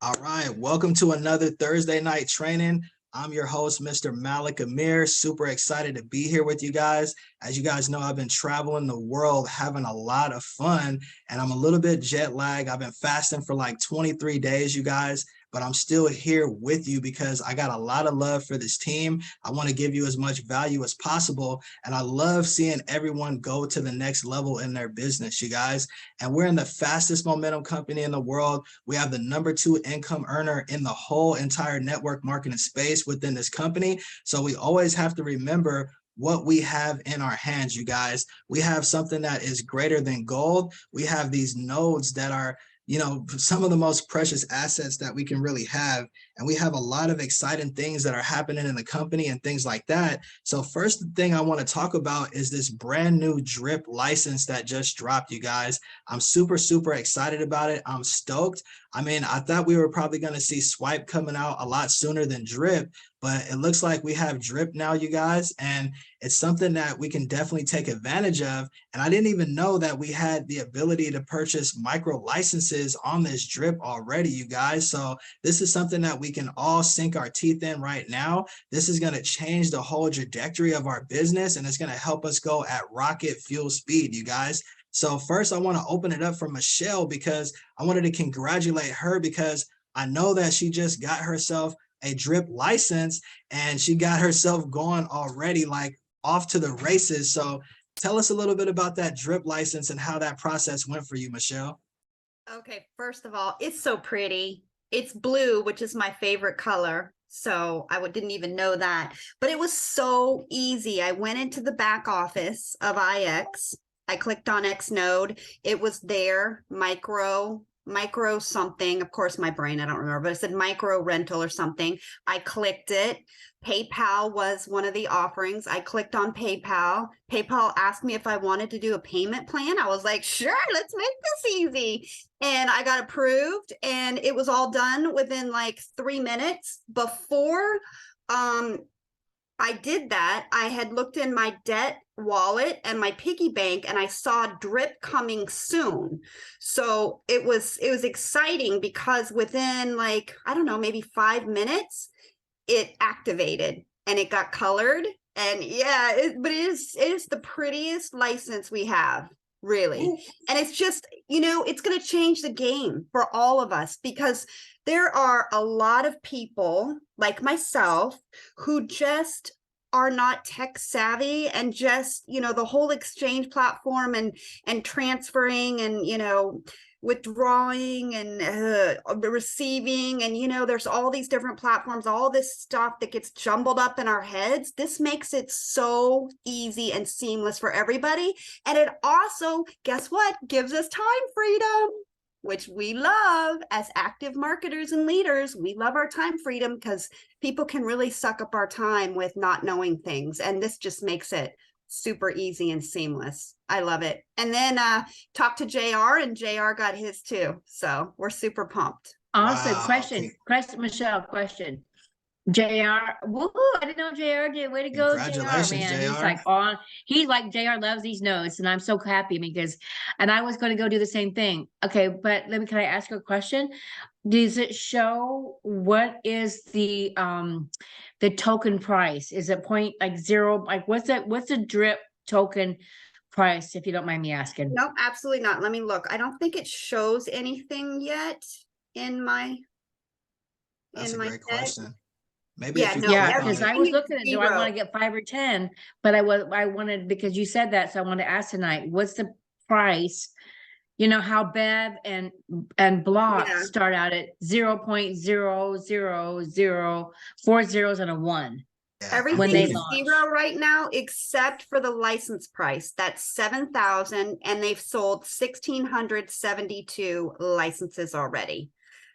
All right, welcome to another Thursday night training. I'm your host, Mr. Malik Amir. Super excited to be here with you guys. As you guys know, I've been traveling the world, having a lot of fun, and I'm a little bit jet lagged. I've been fasting for like 23 days, you guys, but I'm still here with you because I got a lot of love for this team. I want to give you as much value as possible, and I love seeing everyone go to the next level in their business, you guys. And we're in the fastest momentum company in the world. We have the #2 income earner in the whole entire network marketing space within this company. So we always have to remember what we have in our hands, you guys. We have something that is greater than gold. We have these nodes that are, some of the most precious assets that we can really have. And we have a lot of exciting things that are happening in the company and things like that. So first thing I want to talk about is this brand new drip license that just dropped, you guys. I'm super, super excited about it. I'm stoked. I mean, I thought we were probably going to see Swipe coming out a lot sooner than Drip, but it looks like we have Drip now, you guys, and it's something that we can definitely take advantage of. And I didn't even know that we had the ability to purchase micro licenses on this Drip already, you guys. So this is something that we can all sink our teeth in right now. This is going to change the whole trajectory of our business, and it's going to help us go at rocket fuel speed, you guys. So first, I want to open it up for Michelle because I wanted to congratulate her because I know that she just got herself a Drip license and she got herself going already, like off to the races. So tell us a little bit about that Drip license and how that process went for you, Michelle. Okay, first of all, it's so pretty. It's blue, which is my favorite color. So I didn't even know that, but it was so easy. I went into the back office of IX. I clicked on Xnode. It was there, micro something. Of course, my brain, I don't remember, but it said micro rental or something. I clicked it. PayPal was one of the offerings. I clicked on PayPal. PayPal asked me if I wanted to do a payment plan. I was like, sure, let's make this easy. And I got approved, and it was all done within like 3 minutes. Before I did that, I had looked in my debt wallet and my piggy bank, and I saw Drip coming soon. So it was exciting because within, like, I don't know, maybe 5 minutes, it activated and it got colored. And yeah, but it is the prettiest license we have, really. And it's just, it's going to change the game for all of us, because there are a lot of people like myself who just are not tech savvy, and just, the whole exchange platform and transferring and, withdrawing and receiving, and there's all these different platforms, all this stuff that gets jumbled up in our heads. This makes it so easy and seamless for everybody. And it also, guess what, gives us time freedom, which we love as active marketers and leaders. We love our time freedom because people can really suck up our time with not knowing things. And this just makes it super easy and seamless. I love it. And then talked to JR, and JR got his too. So we're super pumped. Also, Wow. question, Michelle, question. JR, woohoo, I didn't know JR did. Way to go, JR, Congratulations, man. JR. He's like JR loves these notes, and I'm so happy because, and I was going to go do the same thing. Okay, but can I ask you a question? Does it show what is the token price? Is it point like zero? Like what's the Drip token price, if you don't mind me asking? No, absolutely not. Let me look. I don't think it shows anything yet in my That's a great question. Maybe Yeah, if you no, Yeah, click on because it. I was looking at, do I want zero. to get 5 or 10? But I wanted, because you said that, so I wanted to ask tonight, what's the price? You know how Bev and Block Yeah. start out at 0.000, 4 zeros and a 1. Yeah, Everything When they is launch. zero right now, except for the license price. That's 7,000, and they've sold 1,672 licenses already.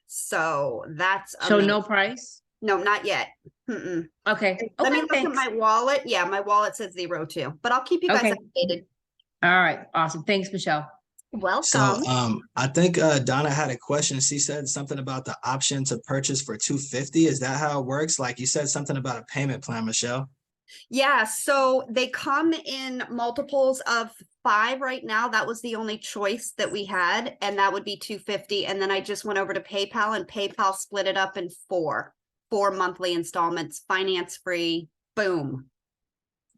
So that's So amazing. no price? No, not yet. Okay. Let me Okay, look thanks. at my wallet. Yeah, my wallet says 0 too, but I'll keep you guys Okay. updated. All right. Awesome. Thanks, Michelle. Welcome. So I think Donna had a question. She said something about the option to purchase for $250. Is that how it works? Like you said something about a payment plan, Michelle. Yeah, so they come in multiples of 5 right now. That was the only choice that we had, and that would be $250. And then I just went over to PayPal, and PayPal split it up in 4 monthly installments, finance free. Boom.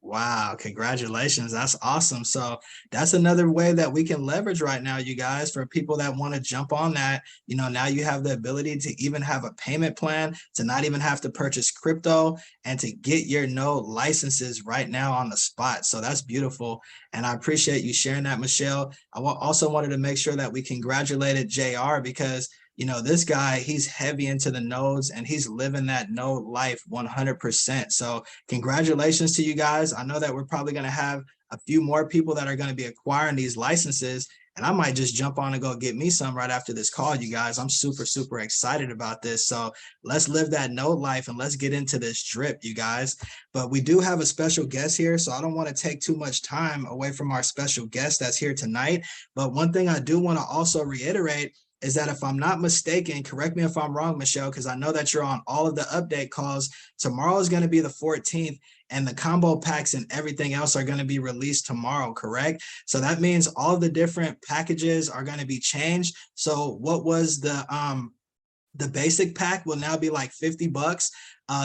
Wow, congratulations. That's awesome. So that's another way that we can leverage right now, you guys, for people that want to jump on that. You know, now you have the ability to even have a payment plan, to not even have to purchase crypto, and to get your node licenses right now on the spot. So that's beautiful. And I appreciate you sharing that, Michelle. I also wanted to make sure that we congratulated JR, because you know, this guy, he's heavy into the nodes and he's living that node life 100%. So congratulations to you guys. I know that we're probably going to have a few more people that are going to be acquiring these licenses, and I might just jump on and go get me some right after this call, you guys. I'm super, super excited about this. So let's live that node life and let's get into this drip, you guys. But we do have a special guest here, so I don't want to take too much time away from our special guest that's here tonight. But one thing I do want to also reiterate is that, if I'm not mistaken, correct me if I'm wrong, Michelle, because I know that you're on all of the update calls. Tomorrow is going to be the 14th, and the combo packs and everything else are going to be released tomorrow, correct? So that means all of the different packages are going to be changed. So what was the basic pack will now be like $50.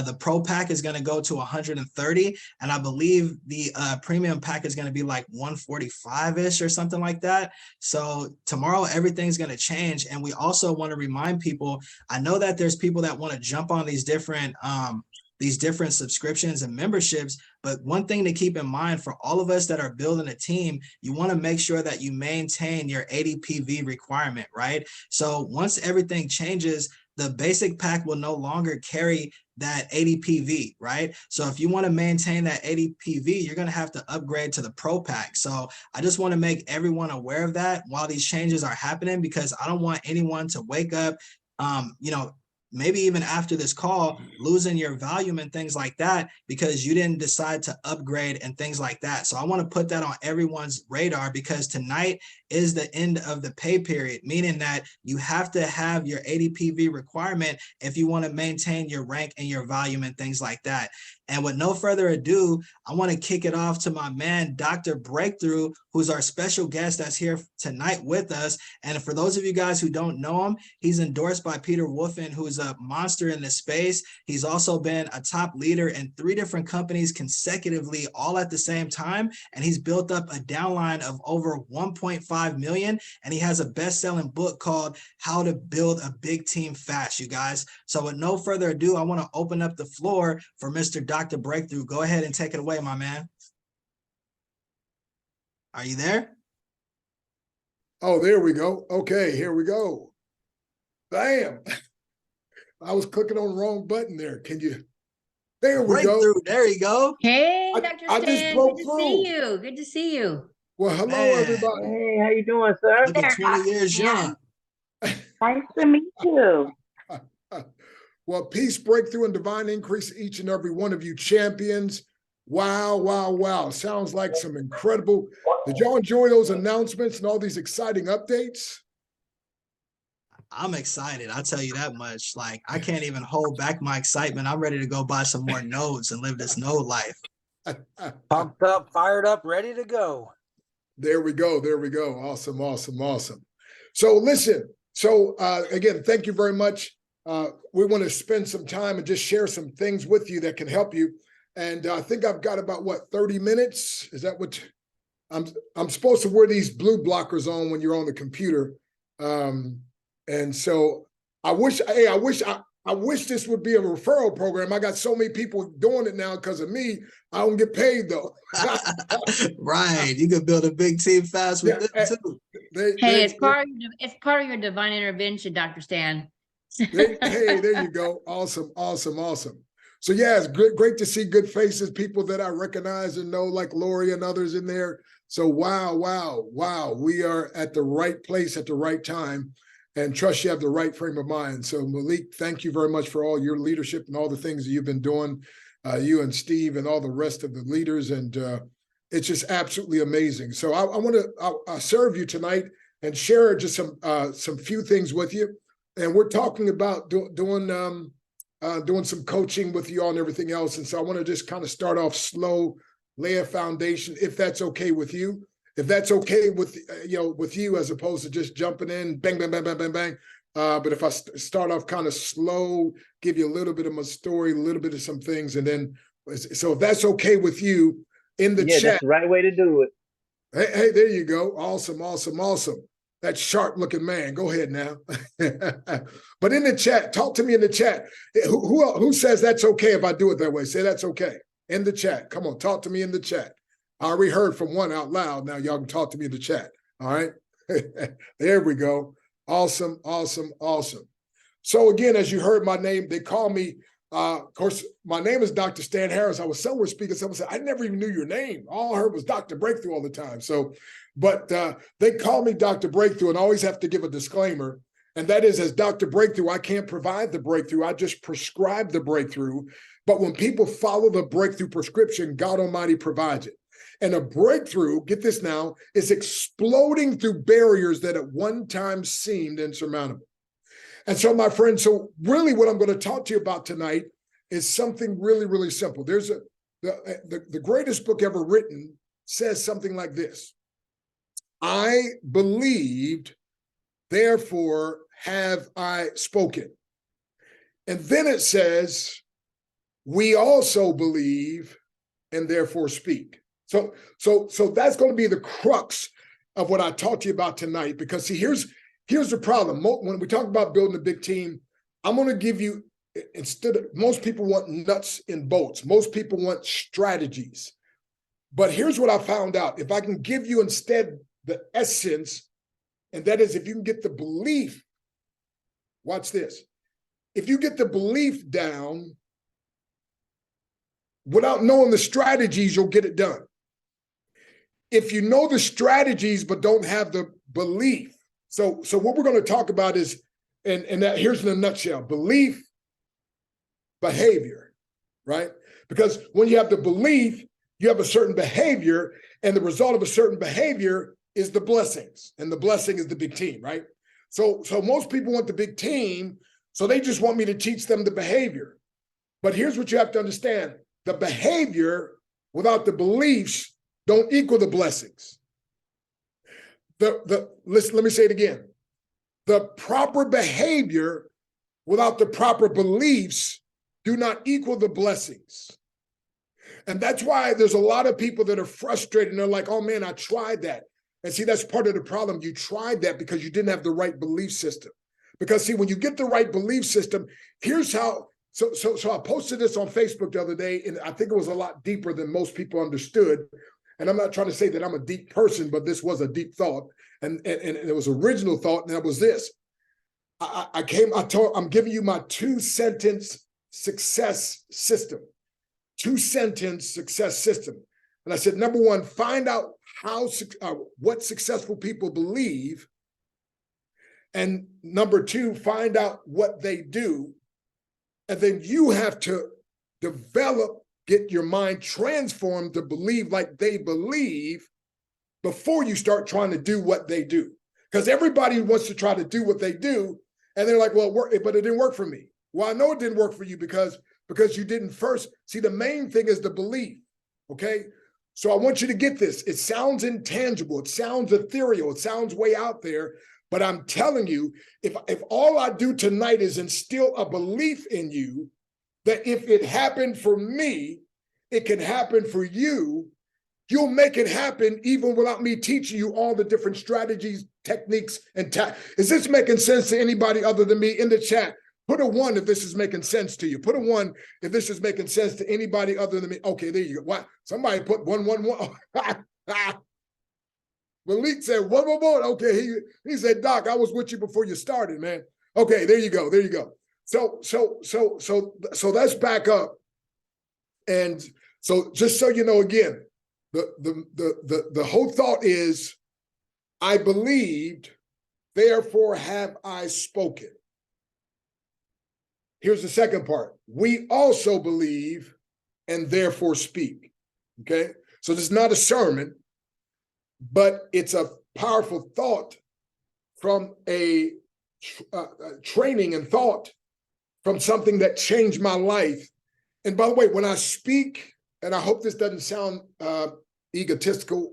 The pro pack is going to go to 130, and I believe the premium pack is going to be like 145-ish or something like that. So tomorrow everything's going to change, and we also want to remind people, I know that there's people that want to jump on these different subscriptions and memberships, but one thing to keep in mind for all of us that are building a team, you want to make sure that you maintain your ADPV requirement, right? So once everything changes, the basic pack will no longer carry that ADPV, right? So if you want to maintain that ADPV, you're going to have to upgrade to the pro pack. So I just want to make everyone aware of that while these changes are happening, because I don't want anyone to wake up, you know, maybe even after this call, losing your volume and things like that because you didn't decide to upgrade and things like that. So I want to put that on everyone's radar, because tonight is the end of the pay period, meaning that you have to have your ADPV requirement if you want to maintain your rank and your volume and things like that. And with no further ado, I want to kick it off to my man, Dr. Breakthrough, who's our special guest that's here tonight with us. And for those of you guys who don't know him, he's endorsed by Peter Wolfson, who's a monster in this space. He's also been a top leader in 3 different companies consecutively, all at the same time. And he's built up a downline of over 1.5 million. And he has a best-selling book called How to Build a Big Team Fast, you guys. So with no further ado, I want to open up the floor for Mr. Dr. Breakthrough. Go ahead and take it away, my man. Are you there? Oh, there we go. Okay, here we go. Bam. I was clicking on the wrong button there. Can you? There we Breakthrough. go. There you go. Hey, I- Dr. I just Stan, broke good to through. see you. Good to see you. Well, hello, Man. everybody. Hey, how you doing, sir? Looking 20 years young. Nice to meet you. Well, peace, breakthrough, and divine increase to each and every one of you champions. Wow, wow, wow. Sounds like some incredible. Did y'all enjoy those announcements and all these exciting updates? I'm excited. I'll tell you that much. Like, I can't even hold back my excitement. I'm ready to go buy some more nodes and live this node life. Pumped up, fired up, ready to go. There we go. There we go. Awesome, awesome, awesome. So listen, again, thank you very much. We want to spend some time and just share some things with you that can help you. And I think I've got about 30 minutes. Is that what I'm supposed to wear these blue blockers on when you're on the computer? And so I wish this would be a referral program. I got so many people doing it now because of me. I don't get paid though. Right. You could build a big team fast with Yeah, them too. It's part of your divine intervention, Dr. Stan. Hey, there you go. Awesome, awesome, awesome. So yeah, it's great to see good faces, people that I recognize and know, like Lori and others in there. So wow. We are at the right place at the right time, and trust you have the right frame of mind. So Malik, thank you very much for all your leadership and all the things that you've been doing, you and Steve and all the rest of the leaders. And it's just absolutely amazing. So I want to serve you tonight and share just some few things with you. And we're talking about doing some coaching with you all and everything else. And so I want to just kind of start off slow, lay a foundation, if that's okay with you. if that's okay with with you, as opposed to just jumping in, bang, bang, bang, bang, bang, bang. But if I start off kind of slow, give you a little bit of my story, a little bit of some things, and then, so if that's okay with you, in the Yeah, chat. that's the right way to do it. Hey, there you go. Awesome, awesome, awesome. That sharp looking man. Go ahead now. But in the chat, talk to me in the chat. Who says that's okay if I do it that way? Say that's okay in the chat. Come on, talk to me in the chat. I already heard from one out loud. Now y'all can talk to me in the chat. All right. There we go. Awesome, awesome, awesome. So again, as you heard my name, they call me, of course, my name is Dr. Stan Harris. I was somewhere speaking, someone said, I never even knew your name. All I heard was Dr. Breakthrough all the time. So, but they call me Dr. Breakthrough, and I always have to give a disclaimer. And that is, as Dr. Breakthrough, I can't provide the breakthrough. I just prescribe the breakthrough. But when people follow the breakthrough prescription, God Almighty provides it. And a breakthrough, get this now, is exploding through barriers that at one time seemed insurmountable. And so, my friend, so really what I'm going to talk to you about tonight is something really, really simple. There's the greatest book ever written says something like this: I believed, therefore have I spoken. And then it says, we also believe and therefore speak. So that's going to be the crux of what I talk to you about tonight, because see, here's the problem. When we talk about building a big team, I'm going to give you, instead of, most people want nuts and bolts. Most people want strategies. But here's what I found out. If I can give you instead the essence, and that is, if you can get the belief, watch this. If you get the belief down without knowing the strategies, you'll get it done. If you know the strategies but don't have the belief, so what we're going to talk about is, and that here's in a nutshell: belief, behavior, right? Because when you have the belief, you have a certain behavior, and the result of a certain behavior is the blessings, and the blessing is the big team, right? So most people want the big team, so they just want me to teach them the behavior. But here's what you have to understand: the behavior without the beliefs don't equal the blessings. Listen, let me say it again. The proper behavior without the proper beliefs do not equal the blessings. And that's why there's a lot of people that are frustrated and they're like, oh man, I tried that. And see, that's part of the problem. You tried that because you didn't have the right belief system. Because see, when you get the right belief system, here's how. So I posted this on Facebook the other day, and I think it was a lot deeper than most people understood. And I'm not trying to say that I'm a deep person, but this was a deep thought. And it was original thought, and that was this. I'm giving you my 2-sentence success system. 2-sentence success system. And I said, number one, find out what successful people believe. And number two, find out what they do. And then you have to get your mind transformed to believe like they believe before you start trying to do what they do. Because everybody wants to try to do what they do, and they're like, well, but it didn't work for me. Well, I know it didn't work for you because you didn't first. See, the main thing is the belief, okay? So I want you to get this. It sounds intangible. It sounds ethereal. It sounds way out there. But I'm telling you, if all I do tonight is instill a belief in you, that if it happened for me, it can happen for you, you'll make it happen even without me teaching you all the different strategies, techniques, and Is this making sense to anybody other than me? In the chat, put a 1 if this is making sense to you. Put a 1 if this is making sense to anybody other than me. Okay, there you go. What? Somebody put 1, 1, 1. Malik said 1, 1, 1. Okay, he said, Doc, I was with you before you started, man. Okay, there you go. There you go. So let's back up. And so just so you know, again, the whole thought is, I believed, therefore have I spoken. Here's the second part. We also believe and therefore speak. Okay? So this is not a sermon, but it's a powerful thought from a training and thought from something that changed my life. And by the way, when I speak, and I hope this doesn't sound egotistical,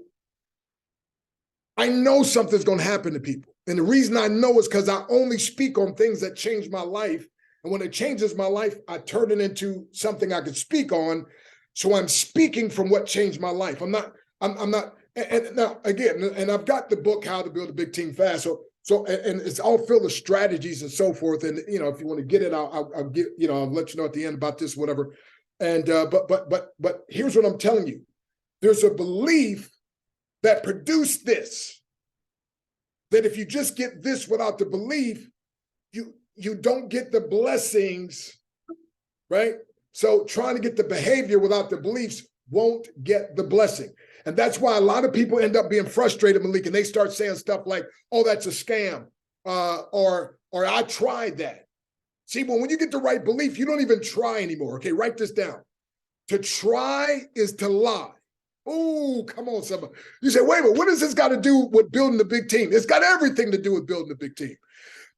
I know something's going to happen to people. And the reason I know is because I only speak on things that change my life. And when it changes my life, I turn it into something I can speak on. So I'm speaking from what changed my life. I'm not, and now again, and I've got the book, How to Build a Big Team Fast. And it's all filled of strategies and so forth. And, you know, if you want to get it, I'll get, you know, I'll let you know at the end about this, whatever. And, but here's what I'm telling you. There's a belief that produced this, that if you just get this without the belief, you don't get the blessings, right? So trying to get the behavior without the beliefs won't get the blessing. And that's why a lot of people end up being frustrated, Malik, and they start saying stuff like, oh, that's a scam, or I tried that. See, when you get the right belief, you don't even try anymore, okay? Write this down. To try is to lie. Oh, come on, somebody. You say, wait a minute, what does this got to do with building a big team? It's got everything to do with building a big team.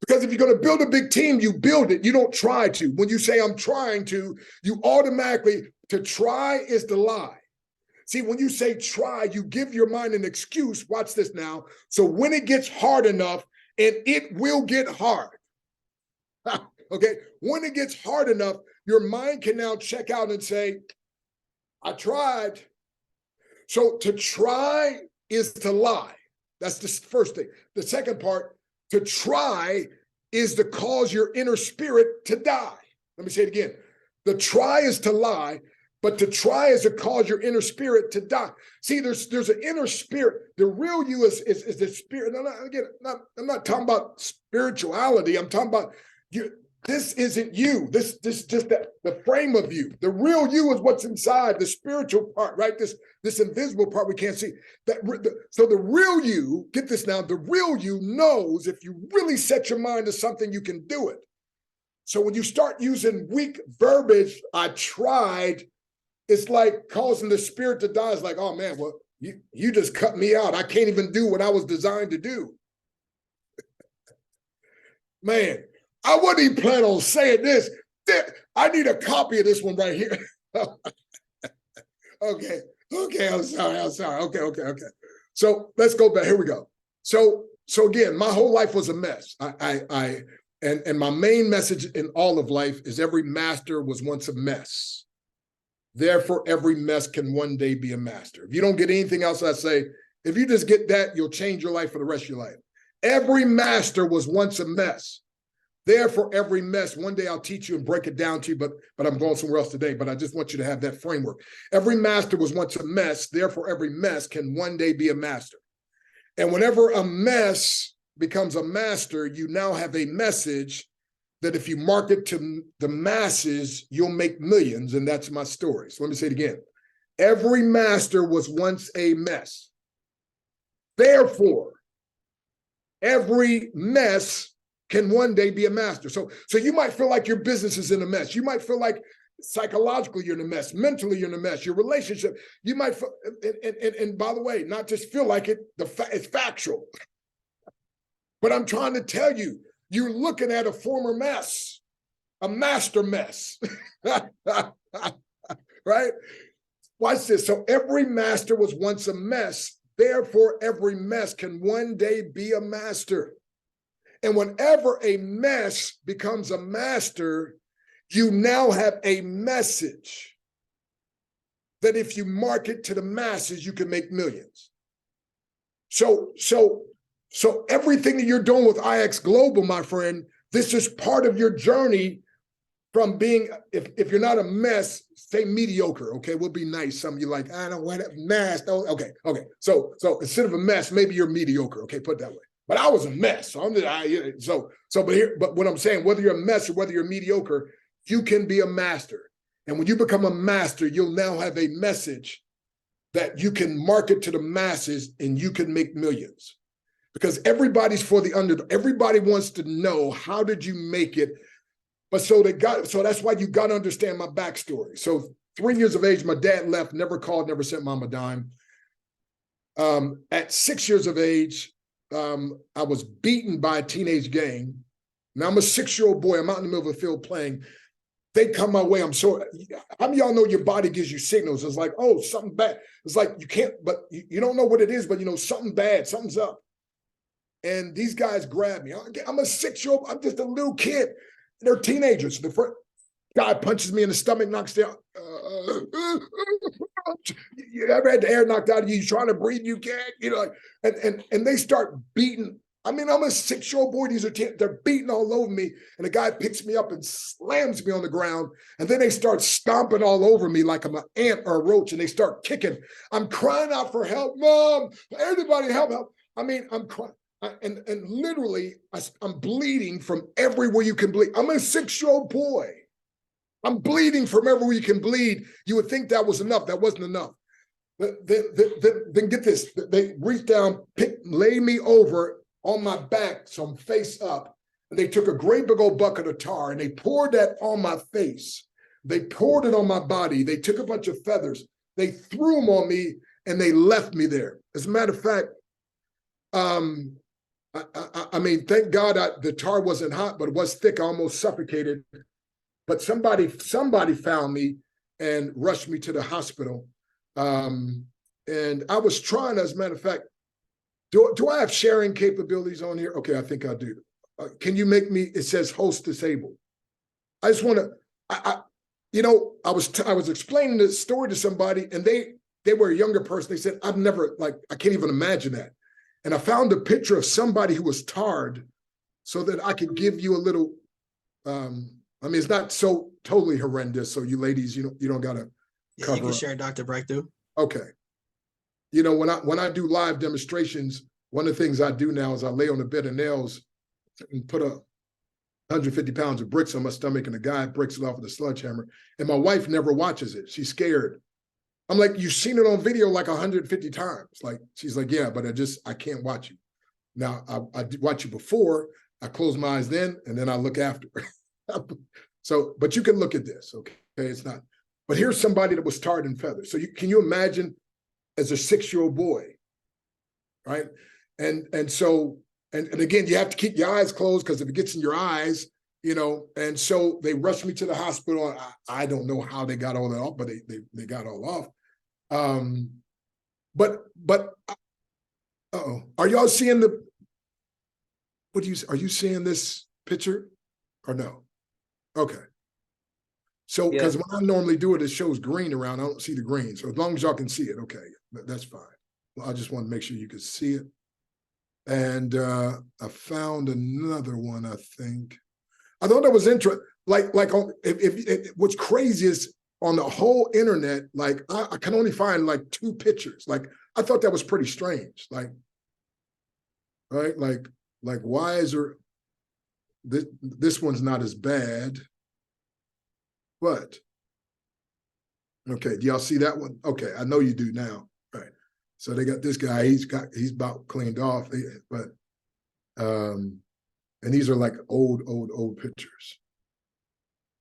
Because if you're going to build a big team, you build it. You don't try to. When you say I'm trying to, you automatically, to try is to lie. See, when you say try, you give your mind an excuse. Watch this now. So when it gets hard enough, and it will get hard. Okay. When it gets hard enough, your mind can now check out and say, I tried. So to try is to lie. That's the first thing. The second part, to try is to cause your inner spirit to die. Let me say it again. The try is to lie, but to try is to cause your inner spirit to die. See, there's an inner spirit. The real you is the spirit. I'm not talking about spirituality. I'm talking about you. This isn't you. This just the frame of you. The real you is what's inside, the spiritual part, right? This invisible part we can't see. So the real you, get this now, the real you knows if you really set your mind to something, you can do it. So when you start using weak verbiage, I tried, it's like causing the spirit to die. It's like, oh man, well, you just cut me out. I can't even do what I was designed to do. Man, I wasn't even planning on saying this. I need a copy of this one right here. Okay, I'm sorry. Okay. So let's go back. Here we go. So again, my whole life was a mess. And my main message in all of life is every master was once a mess. Therefore, every mess can one day be a master. If you don't get anything else I say, if you just get that, you'll change your life for the rest of your life. Every master was once a mess. Therefore, every mess, one day I'll teach you and break it down to you, but I'm going somewhere else today, but I just want you to have that framework. Every master was once a mess. Therefore, every mess can one day be a master. And whenever a mess becomes a master, you now have a message that if you market to the masses, you'll make millions. And that's my story. So let me say it again. Every master was once a mess. Therefore, every mess can one day be a master. So you might feel like your business is in a mess. You might feel like psychologically you're in a mess. Mentally you're in a mess. Your relationship, you might feel, and by the way, not just feel like it, it's factual. But I'm trying to tell you, you're looking at a former mess, a master mess, right? Watch this. So every master was once a mess. Therefore, every mess can one day be a master. And whenever a mess becomes a master, you now have a message that if you market to the masses, you can make millions. So everything that you're doing with IX Global, my friend, this is part of your journey from being, if you're not a mess, say mediocre, okay? We'll be nice. Some of you like, I don't want a mess. Oh, okay. So instead of a mess, maybe you're mediocre, okay? Put it that way. But I was a mess. But what I'm saying, whether you're a mess or whether you're mediocre, you can be a master. And when you become a master, you'll now have a message that you can market to the masses and you can make millions. Because everybody's for the underdog. Everybody wants to know, how did you make it? But so that's why you got to understand my backstory. So 3 years of age, my dad left, never called, never sent mom a dime. At 6 years of age, I was beaten by a teenage gang. Now I'm a 6-year-old boy. I'm out in the middle of a field playing. they come my way. I'm so, how many of y'all know your body gives you signals? It's like, oh, something bad. It's like you can't, but you don't know what it is, but you know, something bad, something's up. And these guys grab me. I'm a 6-year-old, I'm just a little kid. They're teenagers. The first guy punches me in the stomach, knocks down. You ever had the air knocked out of you? You're trying to breathe, you can't, you know, and they start beating. I mean, I'm a 6-year-old boy. These are they're beating all over me. And the guy picks me up and slams me on the ground. And then they start stomping all over me like I'm an ant or a roach, and they start kicking. I'm crying out for help. Mom, everybody help, help. I mean, I'm crying. And literally, I'm bleeding from everywhere you can bleed. I'm a 6-year-old boy. I'm bleeding from everywhere you can bleed. You would think that was enough. That wasn't enough. Then get this. They reach down, lay me over on my back, so I'm face up. And they took a great big old bucket of tar and they poured that on my face. They poured it on my body. They took a bunch of feathers. They threw them on me and they left me there. As a matter of fact, I mean, thank God the tar wasn't hot, but it was thick. I almost suffocated. But somebody found me and rushed me to the hospital. And I was trying, as a matter of fact, do I have sharing capabilities on here? Okay, I think I do. Can you make me, it says host disabled. I just want to, you know, I was explaining this story to somebody and they were a younger person. They said, I've never, like, I can't even imagine that. And I found a picture of somebody who was tarred so that I could give you a little, I mean, it's not so totally horrendous. So you ladies, you don't got to cover. You can share Dr. Breakthrough. Okay. You know, when I do live demonstrations, one of the things I do now is I lay on a bed of nails and put 150 pounds of bricks on my stomach, and the guy breaks it off with a sledgehammer. And my wife never watches it. She's scared. I'm like, you've seen it on video like 150 times. Like, she's like, yeah, but I can't watch you. Now, I watch you before, I close my eyes then, and then I look after. So, but you can look at this, okay? It's not, but here's somebody that was tarred and feathered. So can you imagine as a 6-year-old boy, right? And so, and again, you have to keep your eyes closed because if it gets in your eyes, you know, and so they rushed me to the hospital. I don't know how they got all that off, but they got all off. But are y'all seeing are you seeing this picture or no? Okay. So, because when I normally do it, it shows green around. I don't see the green. So as long as y'all can see it, okay, that's fine. Well, I just want to make sure you can see it. And I found another one, I think. I thought that was interesting. Like on, if what's crazy is on the whole internet, like I can only find like 2 pictures. Like I thought that was pretty strange. Like, right? Like why is there this one's not as bad? But okay, do y'all see that one? Okay, I know you do now. Right. So they got this guy, he's about cleaned off, but and these are like old pictures.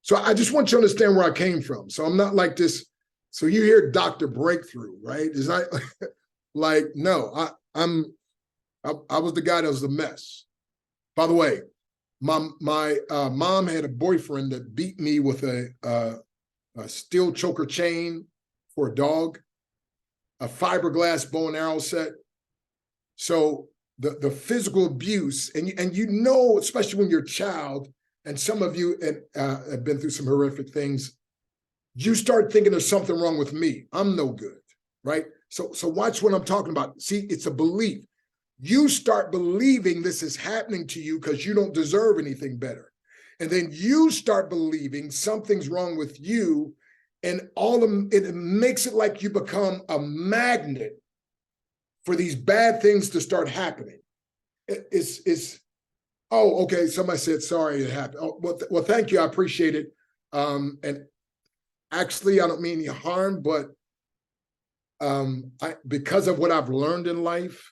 So I just want you to understand where I came from. So I'm not like this. So you hear Dr. Breakthrough, right? It's not like, no, I was the guy that was a mess. By the way, my mom had a boyfriend that beat me with a steel choker chain for a dog, a fiberglass bow and arrow set. So the physical abuse, and you know, especially when you're a child, and some of you have been through some horrific things, you start thinking there's something wrong with me. I'm no good, right? So watch what I'm talking about. See, it's a belief. You start believing this is happening to you because you don't deserve anything better. And then you start believing something's wrong with you, and it makes it like you become a magnet for these bad things to start happening. Oh, okay, somebody said, sorry it happened. Oh, well, thank you, I appreciate it. And actually, I don't mean any harm, but because of what I've learned in life,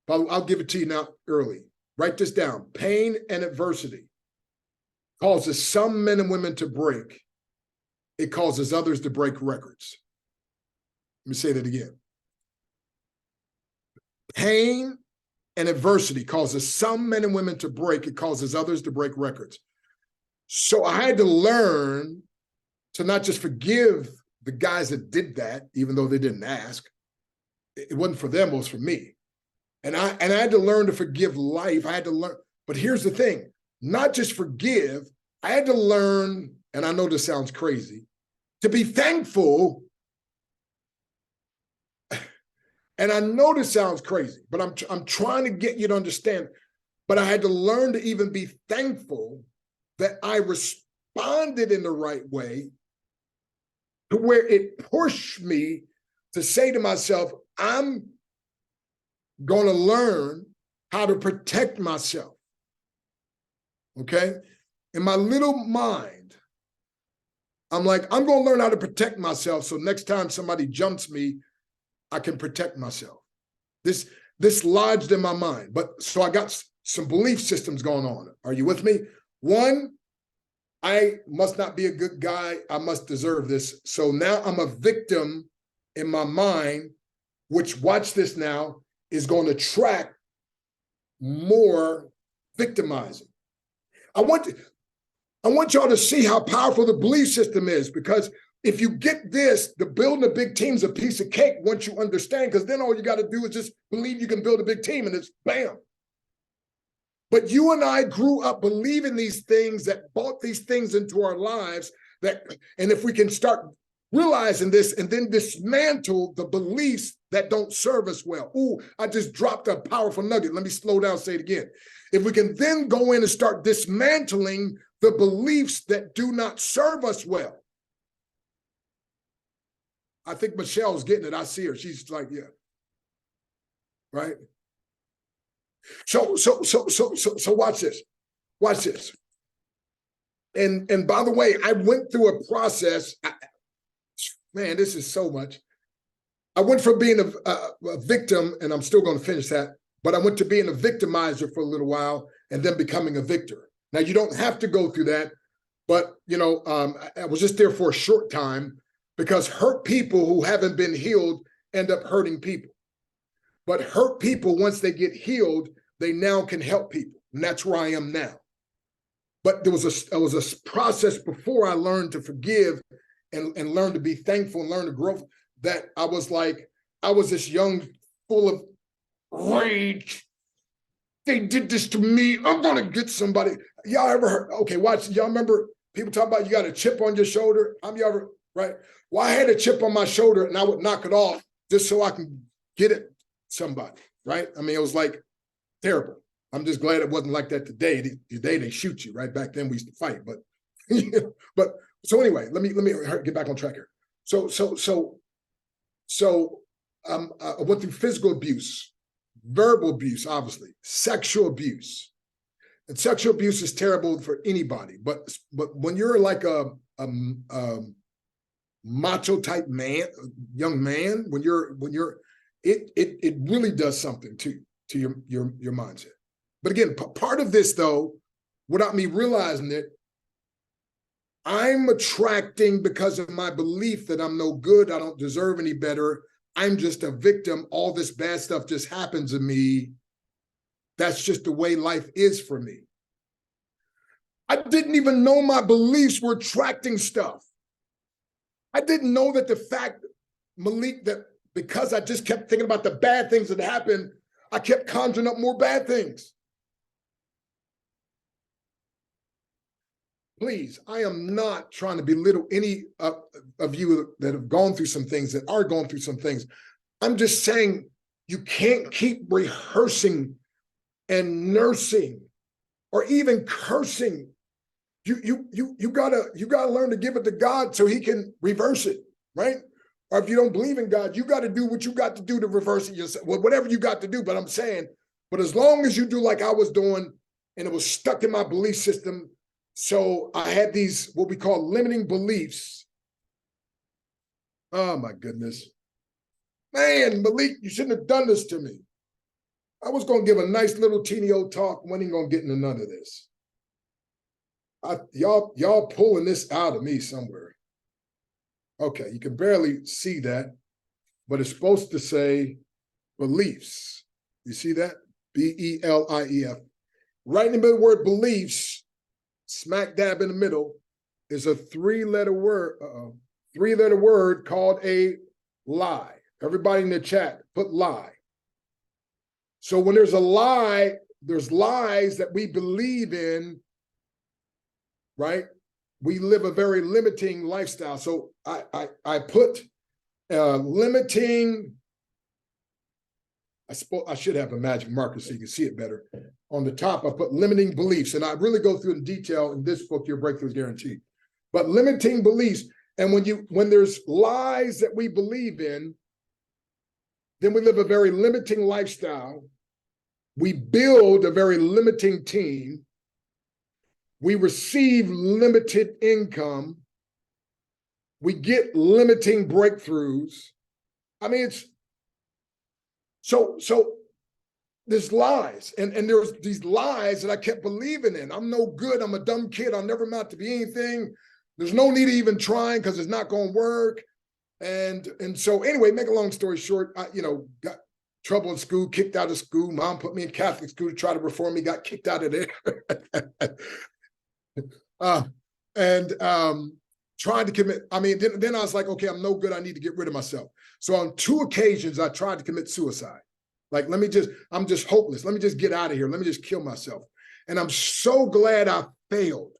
I'll give it to you now early. Write this down. Pain and adversity causes some men and women to break. It causes others to break records. Let me say that again. Pain and adversity causes some men and women to break. It causes others to break records. So I had to learn to not just forgive the guys that did that, even though they didn't ask. It wasn't for them, it was for me. And I had to learn to forgive life. I had to learn, but here's the thing, not just forgive, I had to learn, and I know this sounds crazy, to be thankful. And I know this sounds crazy, but I'm trying to get you to understand, but I had to learn to even be thankful that I responded in the right way, to where it pushed me to say to myself, I'm going to learn how to protect myself. Okay? In my little mind, I'm like, I'm going to learn how to protect myself so next time somebody jumps me, I can protect myself. This lodged in my mind. But so I got some belief systems going on. Are you with me? One, I must not be a good guy. I must deserve this. So now I'm a victim in my mind, which, watch this now, is going to attract more victimizing. I want y'all to see how powerful the belief system is, because if you get this, the building a big team's a piece of cake once you understand, because then all you got to do is just believe you can build a big team and it's bam. But you and I grew up believing these things that brought these things into our lives, and if we can start realizing this and then dismantle the beliefs that don't serve us well. Ooh, I just dropped a powerful nugget. Let me slow down, say it again. If we can then go in and start dismantling the beliefs that do not serve us well. I think Michelle's getting it. I see her. She's like, yeah. Right? So watch this. Watch this. And by the way, I went through a process. Man, this is so much. I went from being a victim, and I'm still going to finish that, but I went to being a victimizer for a little while and then becoming a victor. Now, you don't have to go through that, but, you know, I was just there for a short time, because hurt people who haven't been healed end up hurting people. But hurt people, once they get healed, they now can help people. And that's where I am now. But there was a process before I learned to forgive and learn to be thankful and learn to grow, that I was this young, full of rage. They did this to me. I'm going to get somebody. Y'all ever heard? Okay, watch. Y'all remember people talk about you got a chip on your shoulder? Right? Well, I had a chip on my shoulder and I would knock it off just so I can get it somebody, right? I mean, it was like terrible. I'm just glad it wasn't like that today. Today they shoot you, right? Back then we used to fight, but so anyway, let me get back on track here. So I went through physical abuse, verbal abuse, obviously, sexual abuse. And sexual abuse is terrible for anybody, but when you're like a macho type man, young man, when you're it really does something to your mindset. But again, part of this though, without me realizing it, I'm attracting, because of my belief that I'm no good, I don't deserve any better, I'm just a victim, all this bad stuff just happens to me. That's just the way life is for me. I didn't even know my beliefs were attracting stuff. I didn't know that the fact, Malik, that because I just kept thinking about the bad things that happened, I kept conjuring up more bad things. Please, I am not trying to belittle any of you that have gone through some things, that are going through some things. I'm just saying you can't keep rehearsing and nursing or even cursing. You gotta learn to give it to God so he can reverse it, right? Or if you don't believe in God, you got to do what you got to do to reverse it yourself. Well, whatever you got to do, but I'm saying, but as long as you do like I was doing, and it was stuck in my belief system, so I had these, what we call limiting beliefs. Oh my goodness. Man, Malik, you shouldn't have done this to me. I was going to give a nice little teeny old talk, wasn't going to get into none of this. Y'all pulling this out of me somewhere. Okay, you can barely see that, but it's supposed to say beliefs. You see that? B-E-L-I-E-F. Right in the middle of the word beliefs smack dab in the middle is a three-letter word called a lie. Everybody in the chat, put lie. So when there's a lie, there's lies that we believe in, right? We live a very limiting lifestyle. So I put limiting, I should have a magic marker so you can see it better. On the top, I put limiting beliefs, and I really go through in detail in this book, Your Breakthrough is Guaranteed. But limiting beliefs, and when there's lies that we believe in, then we live a very limiting lifestyle. We build a very limiting team. We receive limited income. We get limiting breakthroughs. I mean, it's so there's lies, and there's these lies that I kept believing in. I'm no good. I'm a dumb kid. I'll never amount to be anything. There's no need of even trying because it's not going to work. And so anyway, make a long story short, I, got trouble in school, kicked out of school. Mom put me in Catholic school to try to reform me, got kicked out of there. Tried to commit. I mean, then I was like, okay, I'm no good. I need to get rid of myself. So on 2 occasions, I tried to commit suicide. Like, I'm just hopeless. Let me just get out of here. Let me just kill myself. And I'm so glad I failed.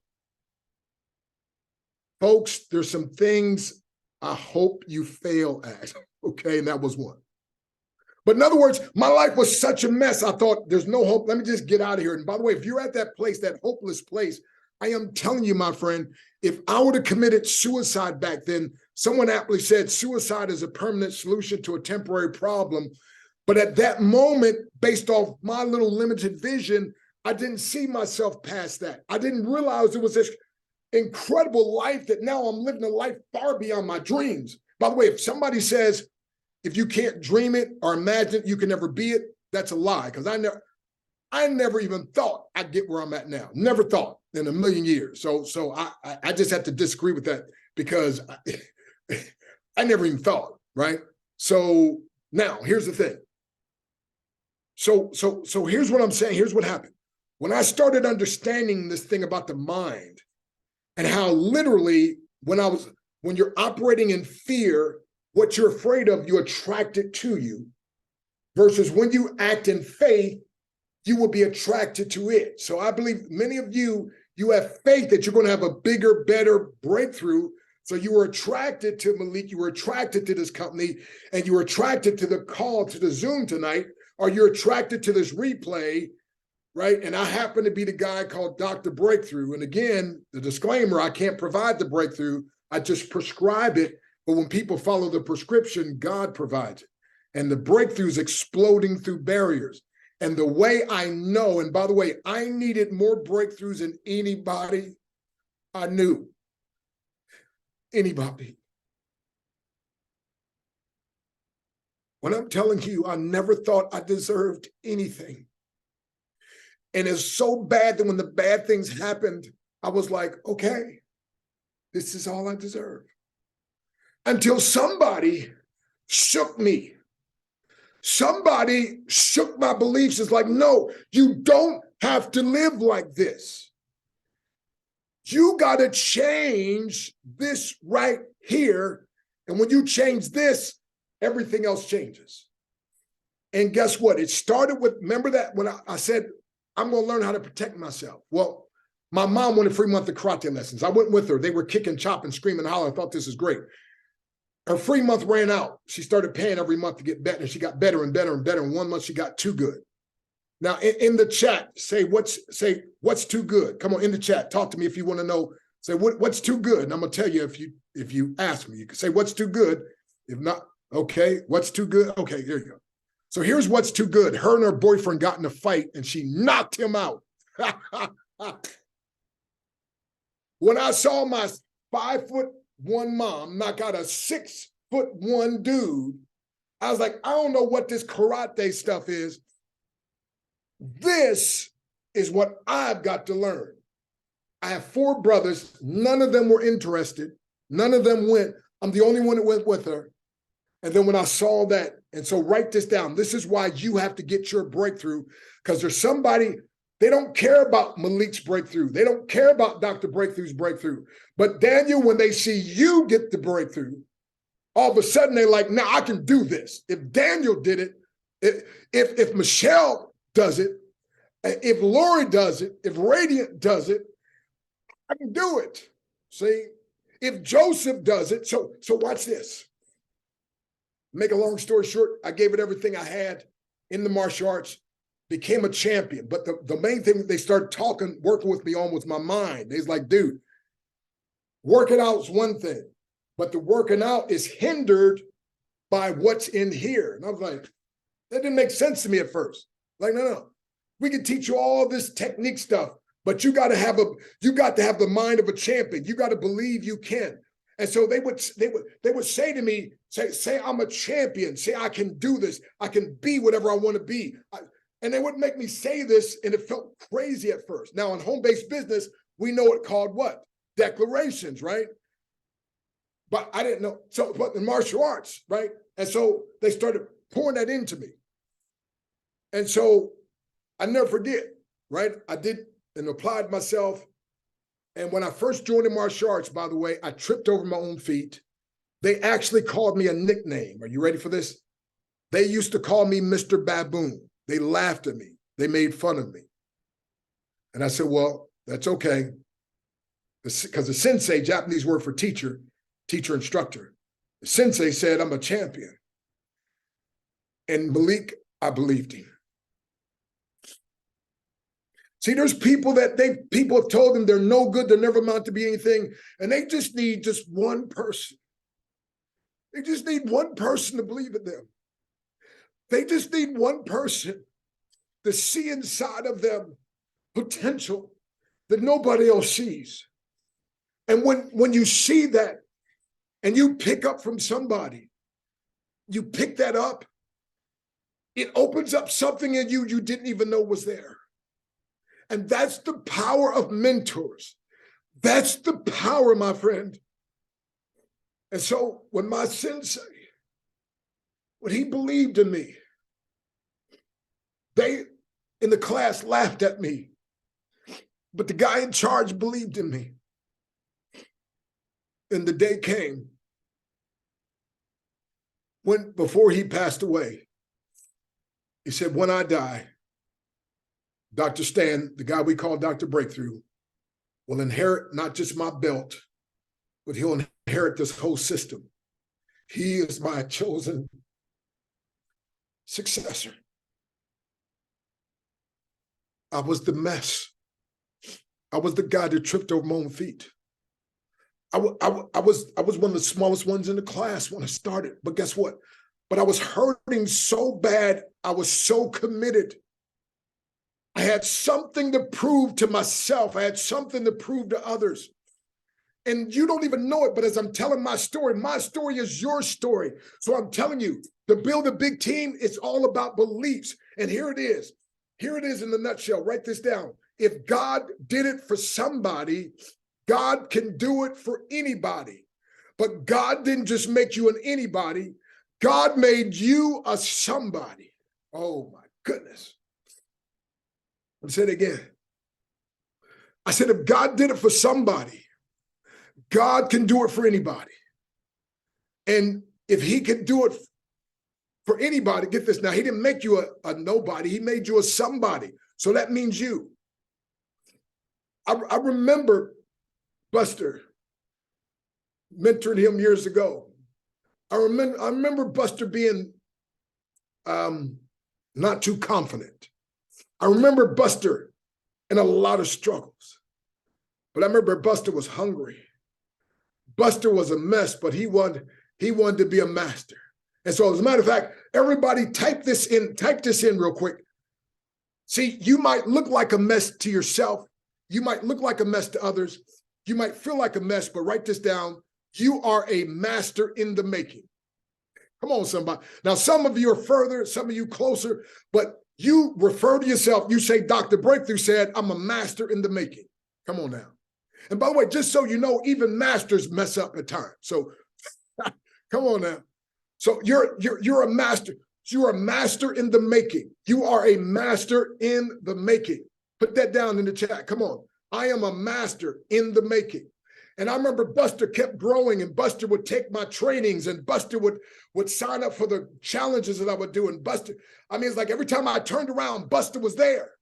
Folks, there's some things I hope you fail at, okay? And that was one. But in other words, my life was such a mess. I thought there's no hope. Let me just get out of here. And by the way, if you're at that place, that hopeless place, I am telling you, my friend, if I would have committed suicide back then, someone aptly said suicide is a permanent solution to a temporary problem. But at that moment, based off my little limited vision, I didn't see myself past that. I didn't realize there was this incredible life that now I'm living a life far beyond my dreams. By the way, if somebody says, if you can't dream it or imagine it, you can never be it, that's a lie. Because I never even thought I'd get where I'm at now. Never thought in a million years. So I just have to disagree with that because I never even thought, right? So now here's the thing. So here's what I'm saying. Here's what happened. When I started understanding this thing about the mind and how literally when you're operating in fear, what you're afraid of, you attract it to you, versus when you act in faith, you will be attracted to it. So I believe many of you have faith that you're going to have a bigger, better breakthrough. So you were attracted to Malik, you were attracted to this company, and you were attracted to the call to the Zoom tonight, or you're attracted to this replay, right? And I happen to be the guy called Dr. Breakthrough. And again, the disclaimer, I can't provide the breakthrough. I just prescribe it. But when people follow the prescription, God provides it. And the breakthrough is exploding through barriers. And the way I know, and by the way, I needed more breakthroughs than anybody I knew. Anybody. When I'm telling you, I never thought I deserved anything. And it's so bad that when the bad things happened, I was like, okay, this is all I deserve. Until somebody shook me. Somebody shook my beliefs. It's like, no, you don't have to live like this. You got to change this right here. And when you change this, everything else changes. And guess what? It started with, remember that when I said, I'm going to learn how to protect myself. Well, my mom wanted a free month of karate lessons. I went with her. They were kicking, chopping, screaming, hollering. I thought this is great. Her free month ran out. She started paying every month to get better. And she got better and better and better. And 1 month she got too good. Now in the chat, say what's too good. Come on, in the chat, talk to me if you want to know. Say what's too good. And I'm gonna tell you if you ask me. You can say what's too good. If not, okay, what's too good? Okay, there you go. So here's what's too good. Her and her boyfriend got in a fight and she knocked him out. When I saw my 5'1" mom knock out a 6'1" dude, I was like, I don't know what this karate stuff is. This is what I've got to learn. I have 4 brothers. None of them were interested. None of them went. I'm the only one that went with her. And then when I saw that, and so write this down. This is why you have to get your breakthrough, because there's somebody They don't care about Malik's breakthrough. They don't care about Dr. Breakthrough's breakthrough. But Daniel, when they see you get the breakthrough, all of a sudden they're like, "Now I can do this." If Daniel did it, if Michelle does it, if Lori does it, if Radiant does it, I can do it. See, if Joseph does it, so watch this. Make a long story short, I gave it everything I had in the martial arts, became a champion. But the main thing that they started working with me on was my mind. They's like, "Dude, working out is one thing, but the working out is hindered by what's in here." And I was like, that didn't make sense to me at first. Like, no. We can teach you all this technique stuff, but you got to have the mind of a champion. You got to believe you can. And so they would say to me, say I'm a champion. Say I can do this. I can be whatever I want to be. And they would make me say this, and it felt crazy at first. Now in home-based business, we know it called what? Declarations, right? But I didn't know. So, but in martial arts, right? And so they started pouring that into me. And so I never forget, right? I did and applied myself. And when I first joined in martial arts, by the way, I tripped over my own feet. They actually called me a nickname. Are you ready for this? They used to call me Mr. Baboon. They laughed at me. They made fun of me. And I said, well, that's okay. Because the sensei, Japanese word for teacher, instructor, the sensei said, I'm a champion. And Malik, I believed him. See, there's people that people have told them they're no good, they'll never amount to be anything, and they just need just one person. They just need one person to believe in them. They just need one person to see inside of them potential that nobody else sees. And when you see that and you pick up from somebody, you pick that up, it opens up something in you didn't even know was there. And that's the power of mentors. That's the power, my friend. And so when my sensei, when he believed in me, they in the class laughed at me, but the guy in charge believed in me. And the day came before he passed away, he said, when I die, Dr. Stan, the guy we call Dr. Breakthrough, will inherit not just my belt, but he'll inherit this whole system. He is my chosen successor. I was the mess. I was the guy that tripped over my own feet. I was one of the smallest ones in the class when I started, but guess what? But I was hurting so bad. I was so committed. I had something to prove to myself. I had something to prove to others. And you don't even know it, but as I'm telling my story is your story. So I'm telling you, to build a big team, it's all about beliefs. And here it is. Here it is in a nutshell. Write this down. If God did it for somebody, God can do it for anybody. But God didn't just make you an anybody. God made you a somebody. Oh my goodness. I'll say it again. I said, if God did it for somebody, God can do it for anybody. And if he can do it for anybody, get this now, he didn't make you a nobody, he made you a somebody. So that means you. I remember Buster, mentoring him years ago. I remember Buster being not too confident. I remember Buster in a lot of struggles, but I remember Buster was hungry. Buster was a mess, but he wanted to be a master. And so as a matter of fact, everybody type this in real quick. See, you might look like a mess to yourself. You might look like a mess to others. You might feel like a mess, but write this down. You are a master in the making. Come on, somebody. Now, some of you are further, some of you closer, but you refer to yourself, you say, Dr. Breakthrough said, I'm a master in the making. Come on now. And by the way, just so you know, even masters mess up at times. So come on now. So you're a master. You're a master in the making. You are a master in the making. Put that down in the chat. Come on. I am a master in the making. And I remember Buster kept growing, and Buster would take my trainings, and Buster would sign up for the challenges that I would do. And Buster, I mean, it's like every time I turned around, Buster was there.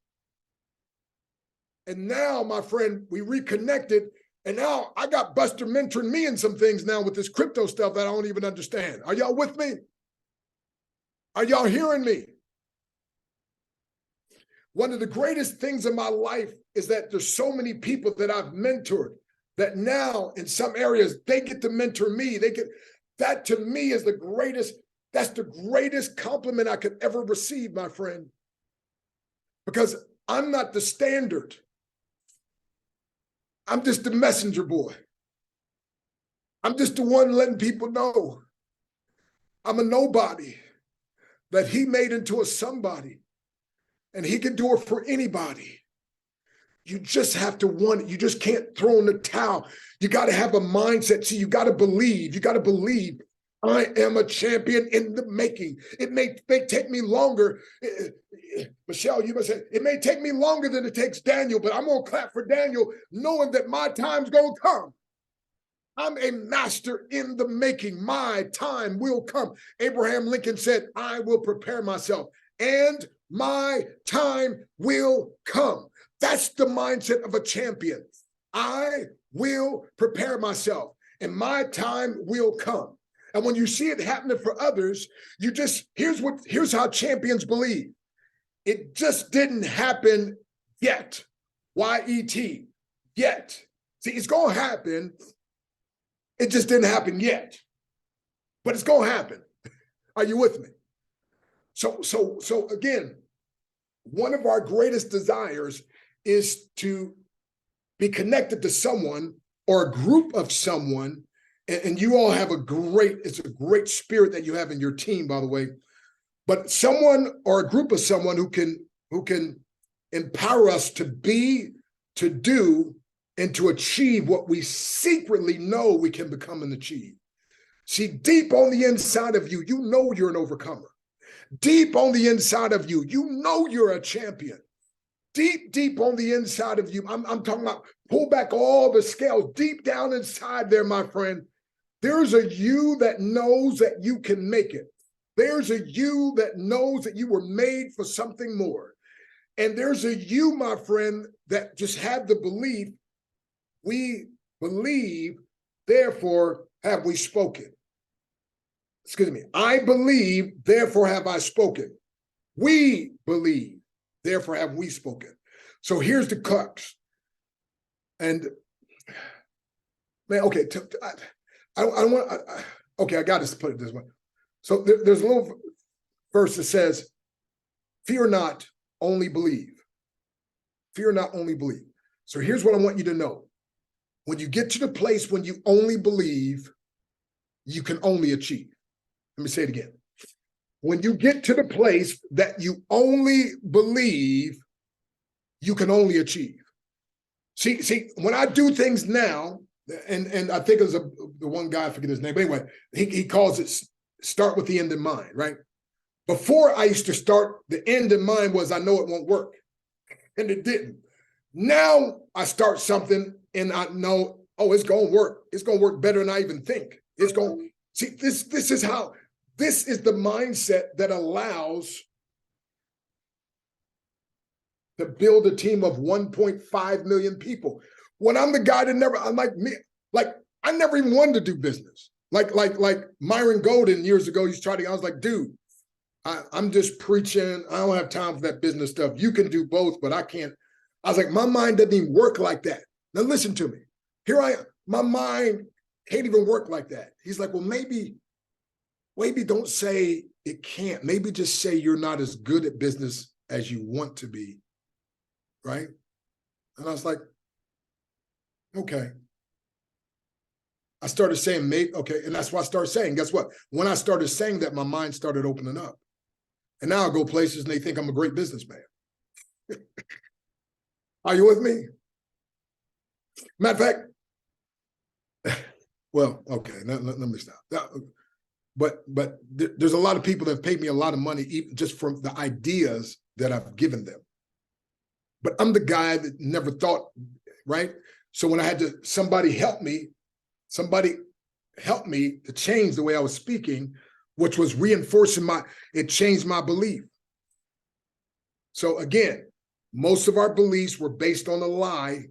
And now, my friend, we reconnected. And now I got Buster mentoring me in some things now with this crypto stuff that I don't even understand. Are y'all with me? Are y'all hearing me? One of the greatest things in my life is that there's so many people that I've mentored that now in some areas they get to mentor me. That to me is that's the greatest compliment I could ever receive, my friend. Because I'm not the standard. I'm just the messenger boy. I'm just the one letting people know I'm a nobody that he made into a somebody, and he can do it for anybody. You just have to want it. You just can't throw in the towel. You got to have a mindset. See, you got to believe. You got to believe I am a champion in the making. It may take me longer. Michelle, you must say, it may take me longer than it takes Daniel, but I'm going to clap for Daniel knowing that my time's going to come. I'm a master in the making. My time will come. Abraham Lincoln said, I will prepare myself, and my time will come. That's the mindset of a champion. I will prepare myself, and my time will come. And when you see it happening for others, here's how champions believe. It just didn't happen yet. Y-E-T, yet. See, it's going to happen. It just didn't happen yet, but it's going to happen. Are you with me? So again, one of our greatest desires is to be connected to someone or a group of someone. And you all have it's a great spirit that you have in your team, by the way, but someone or a group of someone who can empower us to be, to do, and to achieve what we secretly know we can become and achieve. See, deep on the inside of you, you know you're an overcomer. Deep on the inside of you, you know you're a champion. Deep on the inside of you, I'm talking about pull back all the scales. Deep down inside there, my friend, there's a you that knows that you can make it. There's a you that knows that you were made for something more. And there's a you, my friend, that just had the belief, we believe, therefore have we spoken. Excuse me. I believe, therefore have I spoken. We believe, therefore have we spoken. So here's the crux. And man, okay, I got to put it this way. So there's a little verse that says, fear not, only believe. Fear not, only believe. So here's what I want you to know. When you get to the place when you only believe, you can only achieve. Let me say it again. When you get to the place that you only believe, you can only achieve. See, when I do things now, and I think it was the one guy, I forget his name, but anyway, he calls it start with the end in mind, right? Before I used to start, the end in mind was I know it won't work, and it didn't. Now I start something and I know, oh, it's going to work. It's going to work better than I even think. It's going, see, this is the mindset that allows to build a team of 1.5 million people. When I'm the guy that I never even wanted to do business. Like Myron Golden years ago, I was like, dude, I'm just preaching. I don't have time for that business stuff. You can do both, but I can't. I was like, my mind doesn't even work like that. Now listen to me. Here I am. My mind can't even work like that. He's like, well, maybe don't say it can't. Maybe just say you're not as good at business as you want to be, right? And I was like, okay. I started saying maybe, okay, and that's what I started saying. Guess what? When I started saying that, my mind started opening up. And now I go places and they think I'm a great businessman. Are you with me? Matter of fact, well, okay, let me stop. But there's a lot of people that have paid me a lot of money, even just from the ideas that I've given them. but I'm the guy that never thought, right? So when I had to, somebody help me to change the way I was speaking, which was reinforcing it changed my belief. So again, most of our beliefs were based on a lie,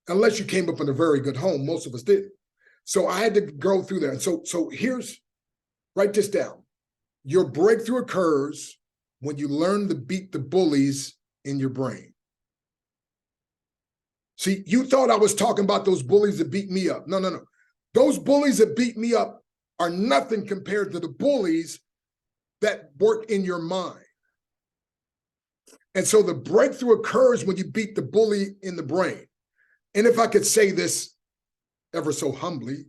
unless you came up in a very good home. Most of us didn't. So I had to go through that. So write this down. Your breakthrough occurs when you learn to beat the bullies in your brain. See, you thought I was talking about those bullies that beat me up. No. Those bullies that beat me up are nothing compared to the bullies that work in your mind. And so the breakthrough occurs when you beat the bully in the brain. And if I could say this ever so humbly,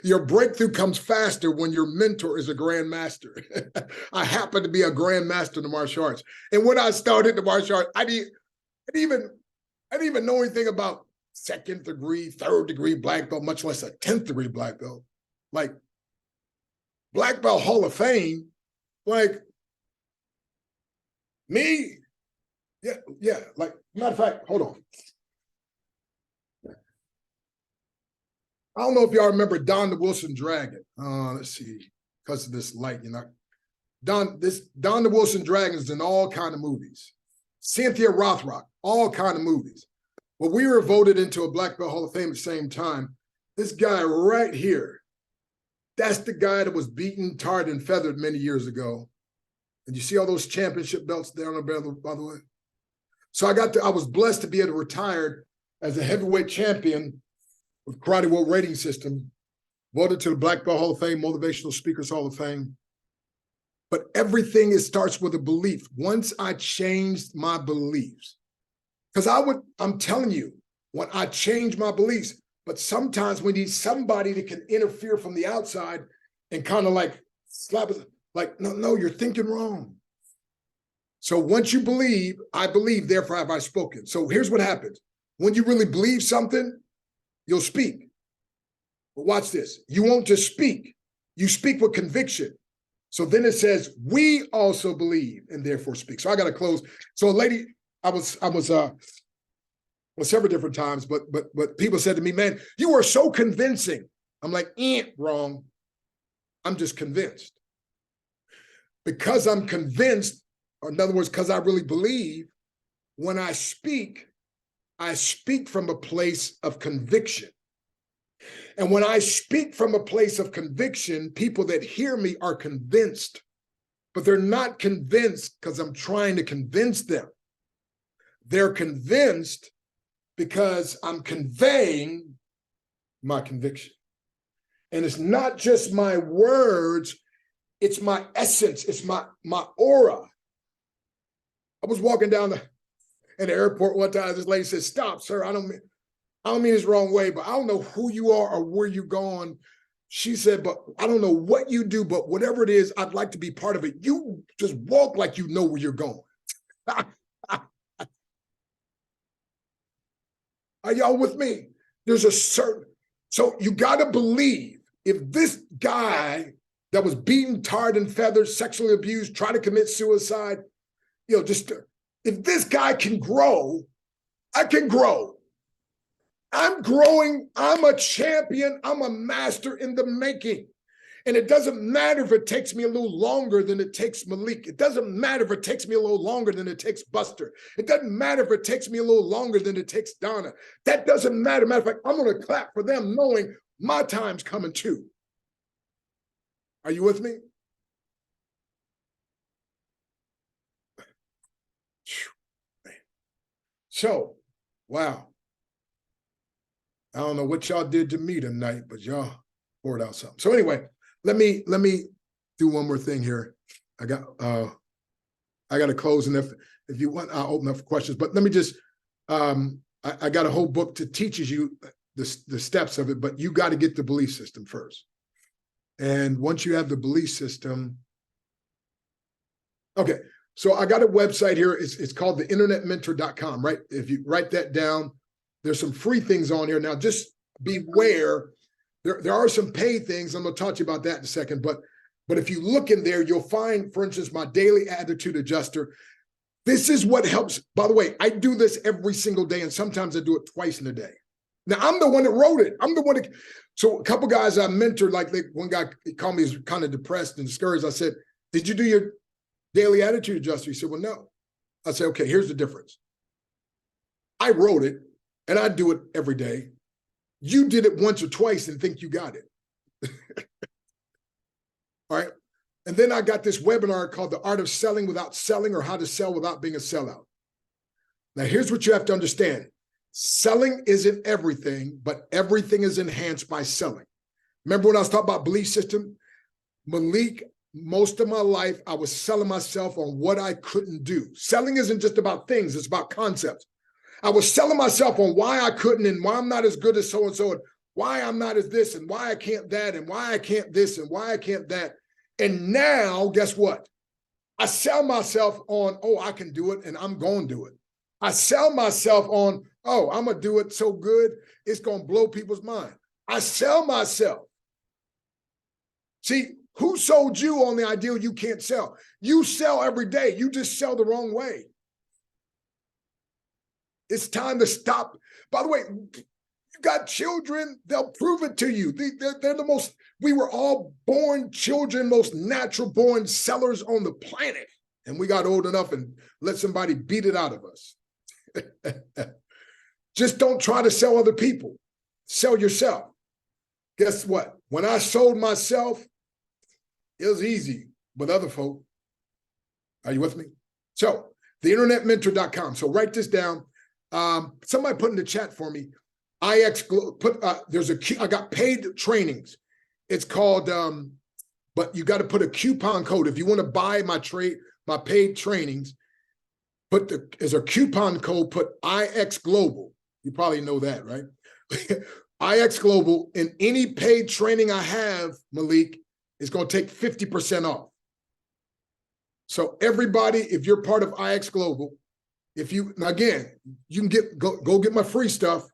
your breakthrough comes faster when your mentor is a grandmaster. I happen to be a grandmaster in the martial arts. And when I started the martial arts, I didn't even know anything about 2nd degree, 3rd degree black belt, much less a 10th degree black belt. Like Black Belt Hall of Fame, like me, yeah. Like, matter of fact, hold on. I don't know if y'all remember Don the Wilson Dragon. Let's see, because of this light, Don the Wilson Dragon is in all kind of movies. Cynthia Rothrock, all kind of movies. Well, we were voted into a Black Belt Hall of Fame at the same time. This guy right here, that's the guy that was beaten, tarred, and feathered many years ago. And you see all those championship belts there on the belt, by the way? So I was blessed to be able to retire as a heavyweight champion with Karate World Rating System, voted to the Black Belt Hall of Fame, Motivational Speakers Hall of Fame. But everything starts with a belief. Once I changed my beliefs, because I'm telling you, when I changed my beliefs, but sometimes we need somebody that can interfere from the outside and kind of like slap us, like, no, you're thinking wrong. So once you believe, I believe, therefore have I spoken. So here's what happens. When you really believe something, you'll speak. But watch this. You won't just speak. You speak with conviction. So then it says, we also believe and therefore speak. So I got to close. So a lady, I was several different times, but people said to me, man, you are so convincing. I'm like, wrong. I'm just convinced. Because I'm convinced, or in other words, because I really believe, when I speak from a place of conviction. And when I speak from a place of conviction, people that hear me are convinced, but they're not convinced because I'm trying to convince them. They're convinced because I'm conveying my conviction. And it's not just my words, it's my essence, it's my aura. I was walking down in the airport one time, this lady said, stop, sir, I don't mean this wrong way, but I don't know who you are or where you're going. She said, but I don't know what you do, but whatever it is, I'd like to be part of it. You just walk like you know where you're going. Are y'all with me? There's a certain, so you got to believe if this guy that was beaten, tarred, and feathered, sexually abused, tried to commit suicide, just if this guy can grow, I can grow. I'm growing. I'm a champion. I'm a master in the making. And it doesn't matter if it takes me a little longer than it takes Malik. It doesn't matter if it takes me a little longer than it takes Buster. It doesn't matter if it takes me a little longer than it takes Donna. That doesn't matter. Matter of fact, I'm going to clap for them knowing my time's coming too. Are you with me? So, wow. I don't know what y'all did to me tonight, but y'all poured out something. So anyway, let me do one more thing here. I got to close, and if you want, I'll open up for questions. But let me just I got a whole book that teaches you the steps of it, but you got to get the belief system first. And once you have the belief system, okay. So I got a website here. It's called theinternetmentor.com, right? If you write that down, there's some free things on here. Now, just beware. There are some paid things. I'm going to talk to you about that in a second. But if you look in there, you'll find, for instance, my daily attitude adjuster. This is what helps. By the way, I do this every single day, and sometimes I do it twice in a day. Now, I'm the one that wrote it. I'm the one that, so a couple guys I mentored, like one guy called me, was kind of depressed and discouraged. I said, did you do your daily attitude adjuster? He said, well, no. I said, okay, here's the difference. I wrote it, and I do it every day. You did it once or twice and think you got it. All right. And then I got this webinar called The Art of Selling Without Selling, or How to Sell Without Being a Sellout. Now, here's what you have to understand. Selling isn't everything, but everything is enhanced by selling. Remember when I was talking about belief system? Malik, most of my life, I was selling myself on what I couldn't do. Selling isn't just about things, it's about concepts. I was selling myself on why I couldn't, and why I'm not as good as so-and-so, and why I'm not as this, and why I can't that, and why I can't this, and why I can't that. And now, guess what? I sell myself on, oh, I can do it, and I'm going to do it. I sell myself on, oh, I'm going to do it so good, it's going to blow people's mind. I sell myself. See, who sold you on the ideal you can't sell? You sell every day. You just sell the wrong way. It's time to stop. By the way, you got children, they'll prove it to you. They're the most, we were all born children, most natural born sellers on the planet. And we got old enough and let somebody beat it out of us. Just don't try to sell other people. Sell yourself. Guess what? When I sold myself, it was easy with other folk. Are you with me? So, theinternetmentor.com. So write this down. Somebody put in the chat for me. I got paid trainings. It's called, but you got to put a coupon code. If you want to buy my paid trainings, as a coupon code, put IX Global. You probably know that, right? IX Global, and any paid training I have, Malik, is going to take 50% off. So everybody, if you're part of IX Global, again, you can go get my free stuff.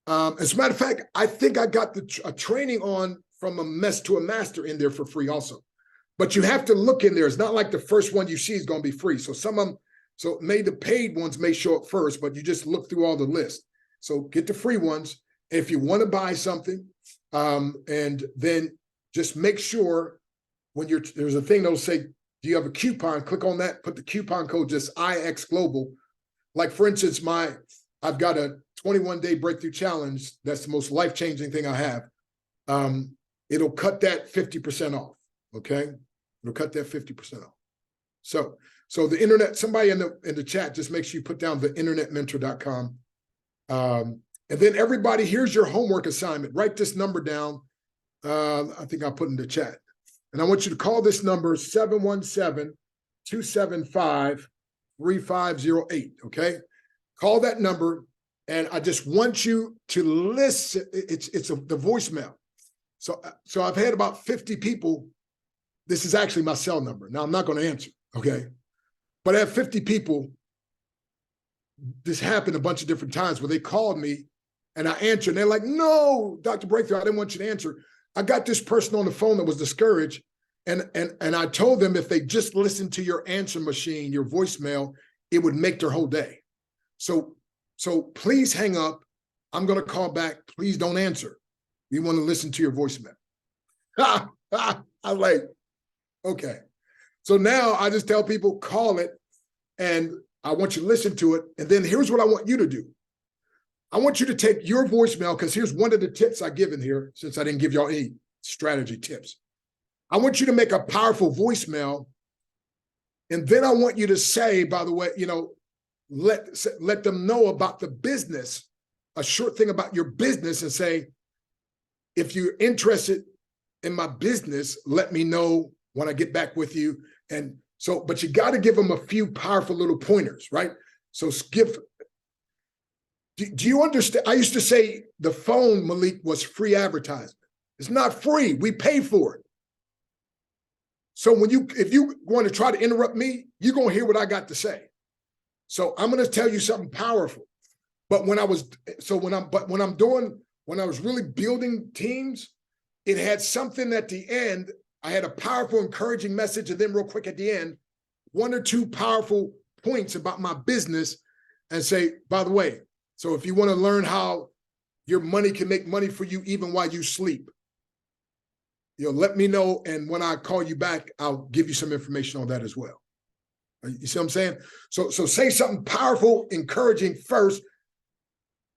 As a matter of fact, I think I got a training on from a mess to a master in there for free also. But you have to look in there. It's not like the first one you see is going to be free. So some of them, the paid ones may show up first, but you just look through all the list. So get the free ones. If you want to buy something, and then just make sure when there's a thing that'll say, do you have a coupon? Click on that, put the coupon code, just IX Global. Like for instance, I've got a 21-day breakthrough challenge. That's the most life-changing thing I have. It'll cut that 50% off, okay? It'll cut that 50% off. So the internet, somebody in the chat, just make sure you put down theinternetmentor.com. And then everybody, here's your homework assignment. Write this number down. I think I'll put in the chat. And I want you to call this number 717-275-3508, okay? Call that number, and I just want you to listen. It's the voicemail. So I've had about 50 people. This is actually my cell number. Now, I'm not going to answer, okay? But I have 50 people. This happened a bunch of different times where they called me, and I answered, and they're like, no, Dr. Breakthrough, I didn't want you to answer. I got this person on the phone that was discouraged, and I told them if they just listened to your answer machine, your voicemail, it would make their whole day. So please hang up. I'm going to call back. Please don't answer. We want to listen to your voicemail. I'm like, okay. So now I just tell people, call it, and I want you to listen to it. And then here's what I want you to do. I want you to take your voicemail, because here's one of the tips I give in here, since I didn't give y'all any strategy tips. I want you to make a powerful voicemail. And then I want you to say, by the way, let them know about the business, a short thing about your business, and say, if you're interested in my business, let me know when I get back with you. And so, but you got to give them a few powerful little pointers, right? So do you understand? I used to say the phone, Malik, was free advertisement. It's not free. We pay for it. So if you want to try to interrupt me, you're going to hear what I got to say. So I'm going to tell you something powerful. But when I was really building teams, it had something at the end. I had a powerful, encouraging message, and then real quick at the end, one or two powerful points about my business and say, by the way, so if you want to learn how your money can make money for you even while you sleep, let me know. And when I call you back, I'll give you some information on that as well. You see what I'm saying? So say something powerful, encouraging first.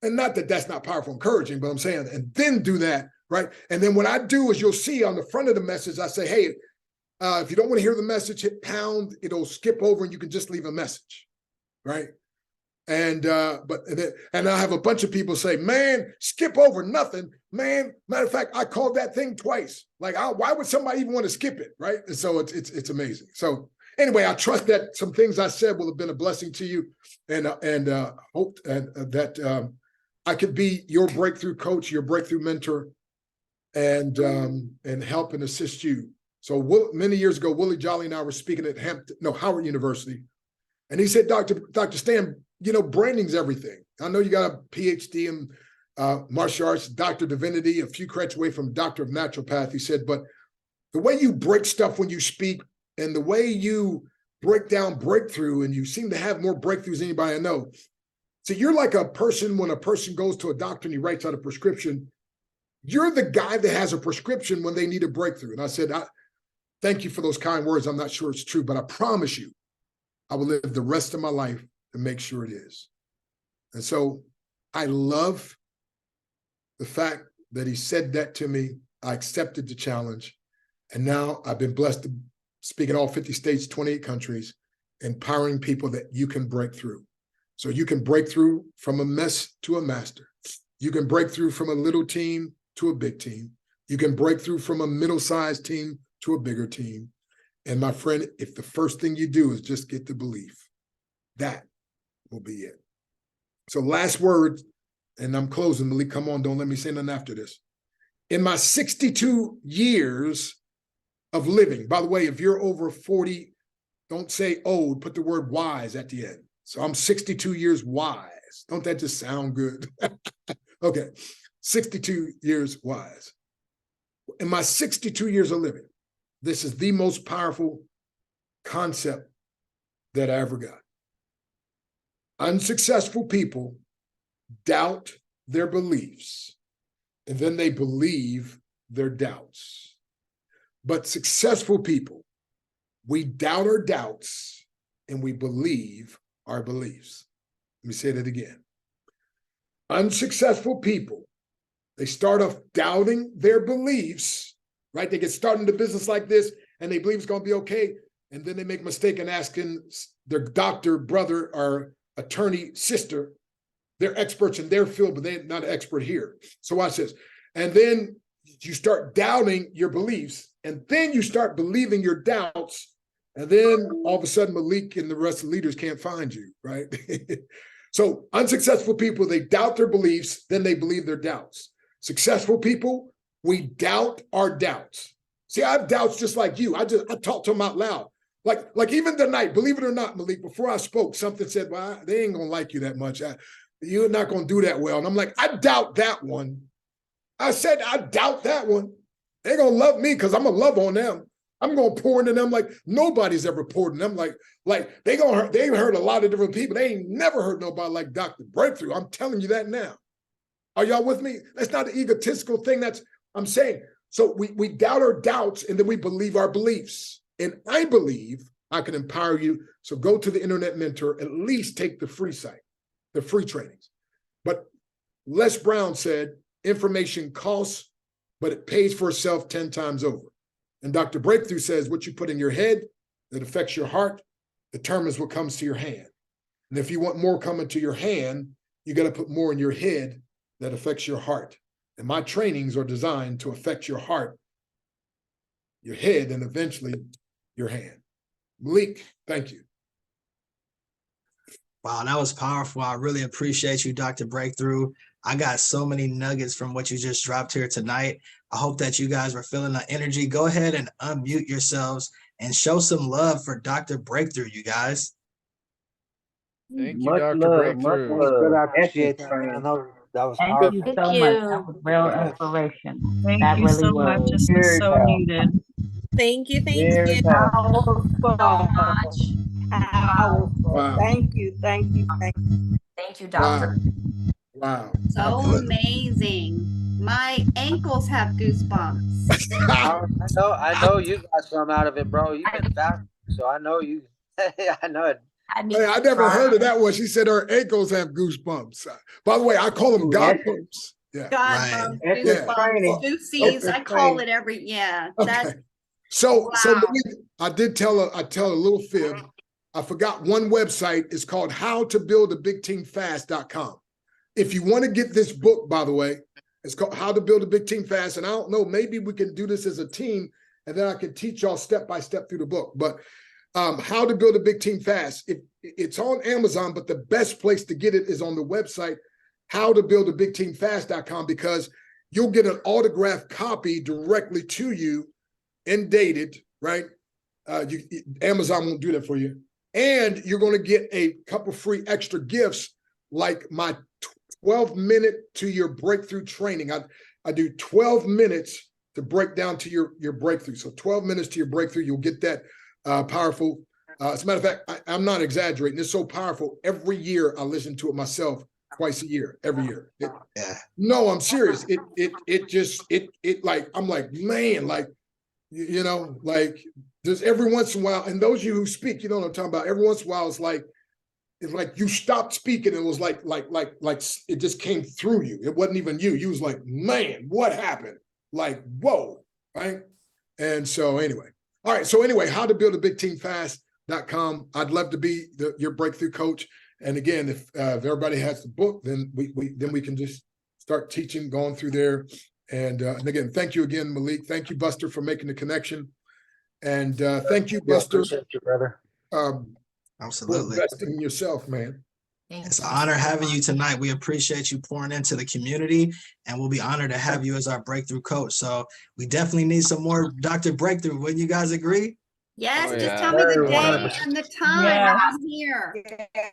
And not that that's not powerful, encouraging, but I'm saying, and then do that, right? And then what I do is you'll see on the front of the message, I say, hey, if you don't want to hear the message, hit pound, it'll skip over and you can just leave a message, right? And I have a bunch of people say, man, skip over nothing, man. Matter of fact, I called that thing twice. Like, why would somebody even want to skip it, right? And so it's amazing. So anyway, I trust that some things I said will have been a blessing to you, and hope that I could be your breakthrough coach, your breakthrough mentor, and help and assist you. So many years ago, Willie Jolly and I were speaking at Howard University, and he said, Dr. Stan, branding's everything. I know you got a PhD in martial arts, Doctor of Divinity, a few credits away from Doctor of Naturopath. He said, but the way you break stuff when you speak and the way you break down breakthrough, and you seem to have more breakthroughs than anybody I know. So you're like a person, when a person goes to a doctor and he writes out a prescription, you're the guy that has a prescription when they need a breakthrough. And I said, thank you for those kind words. I'm not sure it's true, but I promise you, I will live the rest of my life to make sure it is. And so I love the fact that he said that to me. I accepted the challenge. And now I've been blessed to speak in all 50 states, 28 countries, empowering people that you can break through. So you can break through from a mess to a master. You can break through from a little team to a big team. You can break through from a middle-sized team to a bigger team. And my friend, if the first thing you do is just get the belief, that will be it. So last word, and I'm closing, Malik, come on, don't let me say nothing after this. In my 62 years of living, by the way, if you're over 40, don't say old, put the word wise at the end. So I'm 62 years wise. Don't that just sound good? Okay, 62 years wise. In my 62 years of living, this is the most powerful concept that I ever got. Unsuccessful people doubt their beliefs, and then they believe their doubts. But successful people, we doubt our doubts and we believe our beliefs. Let me say that again. Unsuccessful people, they start off doubting their beliefs, right? They get started in the business like this and they believe it's going to be okay. And then they make a mistake in asking their doctor, brother, or attorney, sister. They're experts in their field, but they're not an expert here. So watch this. And then you start doubting your beliefs, and then you start believing your doubts. And then all of a sudden, Malik and the rest of the leaders can't find you, right? So unsuccessful people, they doubt their beliefs, then they believe their doubts. Successful people, we doubt our doubts. See, I have doubts just like you. I talk to them out loud. Like even tonight, believe it or not, Malik, before I spoke, something said, well, they ain't gonna like you that much. You're not gonna do that well. And I'm like, I doubt that one. I said, I doubt that one. They're gonna love me because I'm gonna love on them. I'm gonna pour into them like nobody's ever poured in them. Like they heard a lot of different people. They ain't never heard nobody like Dr. Breakthrough. I'm telling you that now. Are y'all with me? That's not an egotistical thing. I'm saying. So we doubt our doubts and then we believe our beliefs. And I believe I can empower you. So go to the Internet Mentor, at least take the free site, the free trainings. But Les Brown said, information costs, but it pays for itself 10 times over. And Dr. Breakthrough says what you put in your head that affects your heart determines what comes to your hand. And if you want more coming to your hand, you got to put more in your head that affects your heart. And my trainings are designed to affect your heart, your head, and eventually your hand. Malik, thank you. Wow, that was powerful. I really appreciate you, Dr. Breakthrough. I got so many nuggets from what you just dropped here tonight. I hope that you guys were feeling the energy. Go ahead and unmute yourselves and show some love for Dr. Breakthrough, you guys. Thank you, Much Dr. love, Breakthrough. much love. Good, I Thank you, appreciate that, friend. man. That was Thank powerful. you Thank so you. much. That was real inspiration. Thank That you really so was. much. This was Very so powerful. needed. Thank you. Very powerful. So much. Powerful. Wow. Thank you, thank you, thank you. Thank you, Wow. doctor. Wow. So amazing. My ankles have goosebumps. I know you got some out of it, bro. You've been fast, so I know you. I know it. Hey, I never heard of that one. She said her ankles have goosebumps. By the way, I call them God Yes. bumps. Yeah. God Right. bumps, That's Yeah. the training. goosies. I Okay. call it every, that's Okay. So Wow. Malik, I tell a little fib. I forgot one website. It's called howtobuildabigteamfast.com. If you want to get this book, by the way, it's called How to Build a Big Team Fast. And I don't know, maybe we can do this as a team and then I can teach y'all step by step through the book. But How to Build a Big Team Fast. It's on Amazon, but the best place to get it is on the website, howtobuildabigteamfast.com, because you'll get an autographed copy directly to you and dated, right? Amazon won't do that for you. And you're going to get a couple free extra gifts like my 12-minute to your breakthrough training. I do 12 minutes to break down to your breakthrough. So 12 minutes to your breakthrough, you'll get that powerful. As a matter of fact, I'm not exaggerating. It's so powerful. Every year I listen to it myself twice a year, every year. Yeah. No, I'm serious. It like, I'm like, man, like, you know, like there's every once in a while, and those of you who speak, you know what I'm talking about. Every once in a while, it's like you stopped speaking. And it was like it just came through you. It wasn't even you. You was like, man, what happened? Like, whoa, right? And so anyway, all right. So anyway, howtobuildabigteamfast.com. I'd love to be your breakthrough coach. And again, if everybody has the book, then we can just start teaching, going through there. And again, thank you again, Malik. Thank you, Buster, for making the connection. And thank you, Buster, Appreciate you, brother. for Absolutely. investing in yourself, man. It's an honor having you tonight. We appreciate you pouring into the community, and we'll be honored to have you as our breakthrough coach. So we definitely need some more Dr. Breakthrough. Wouldn't you guys agree? yes. Oh, Just yeah. tell me the Very day 100%. and the time. Yeah. I'm here. Yes,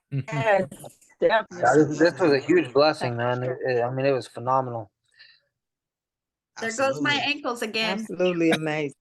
Yeah, definitely. this was a huge blessing, man. I mean, it was phenomenal. There goes my Absolutely. ankles again. Absolutely amazing.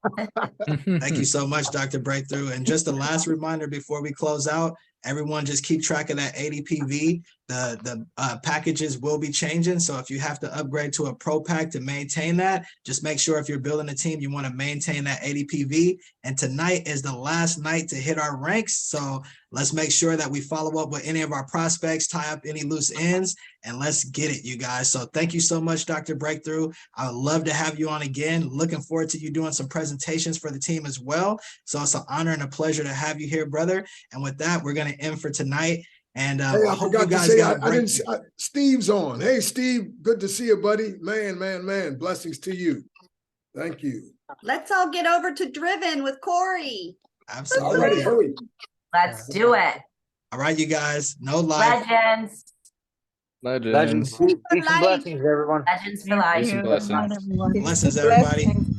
Thank you so much, Dr. Breakthrough. And just a last reminder before we close out, everyone just keep track of that ADPV. The packages will be changing. So if you have to upgrade to a pro pack to maintain that, just make sure if you're building a team, you want to maintain that ADPV. And tonight is the last night to hit our ranks. So let's make sure that we follow up with any of our prospects, tie up any loose ends, and let's get it, you guys. So thank you so much, Dr. Breakthrough. I would love to have you on again. Looking forward to you doing some presentations for the team as well. So it's an honor and a pleasure to have you here, brother. And with that, we're going to end for tonight. And Hey, I I hope you forgot to guys say, got a I great. didn't see, Steve's on. Hey, Steve, good to see you, buddy. Man. Blessings to you. Thank you. Let's all get over to Driven with Corey. All Absolutely. right, hurry. Let's do it. All right, you guys. No life. Legends. Legends. Legends. Peace and life. blessings, everyone. Legends for life. Peace and blessings. Everyone. Blessings, everybody. Blessings.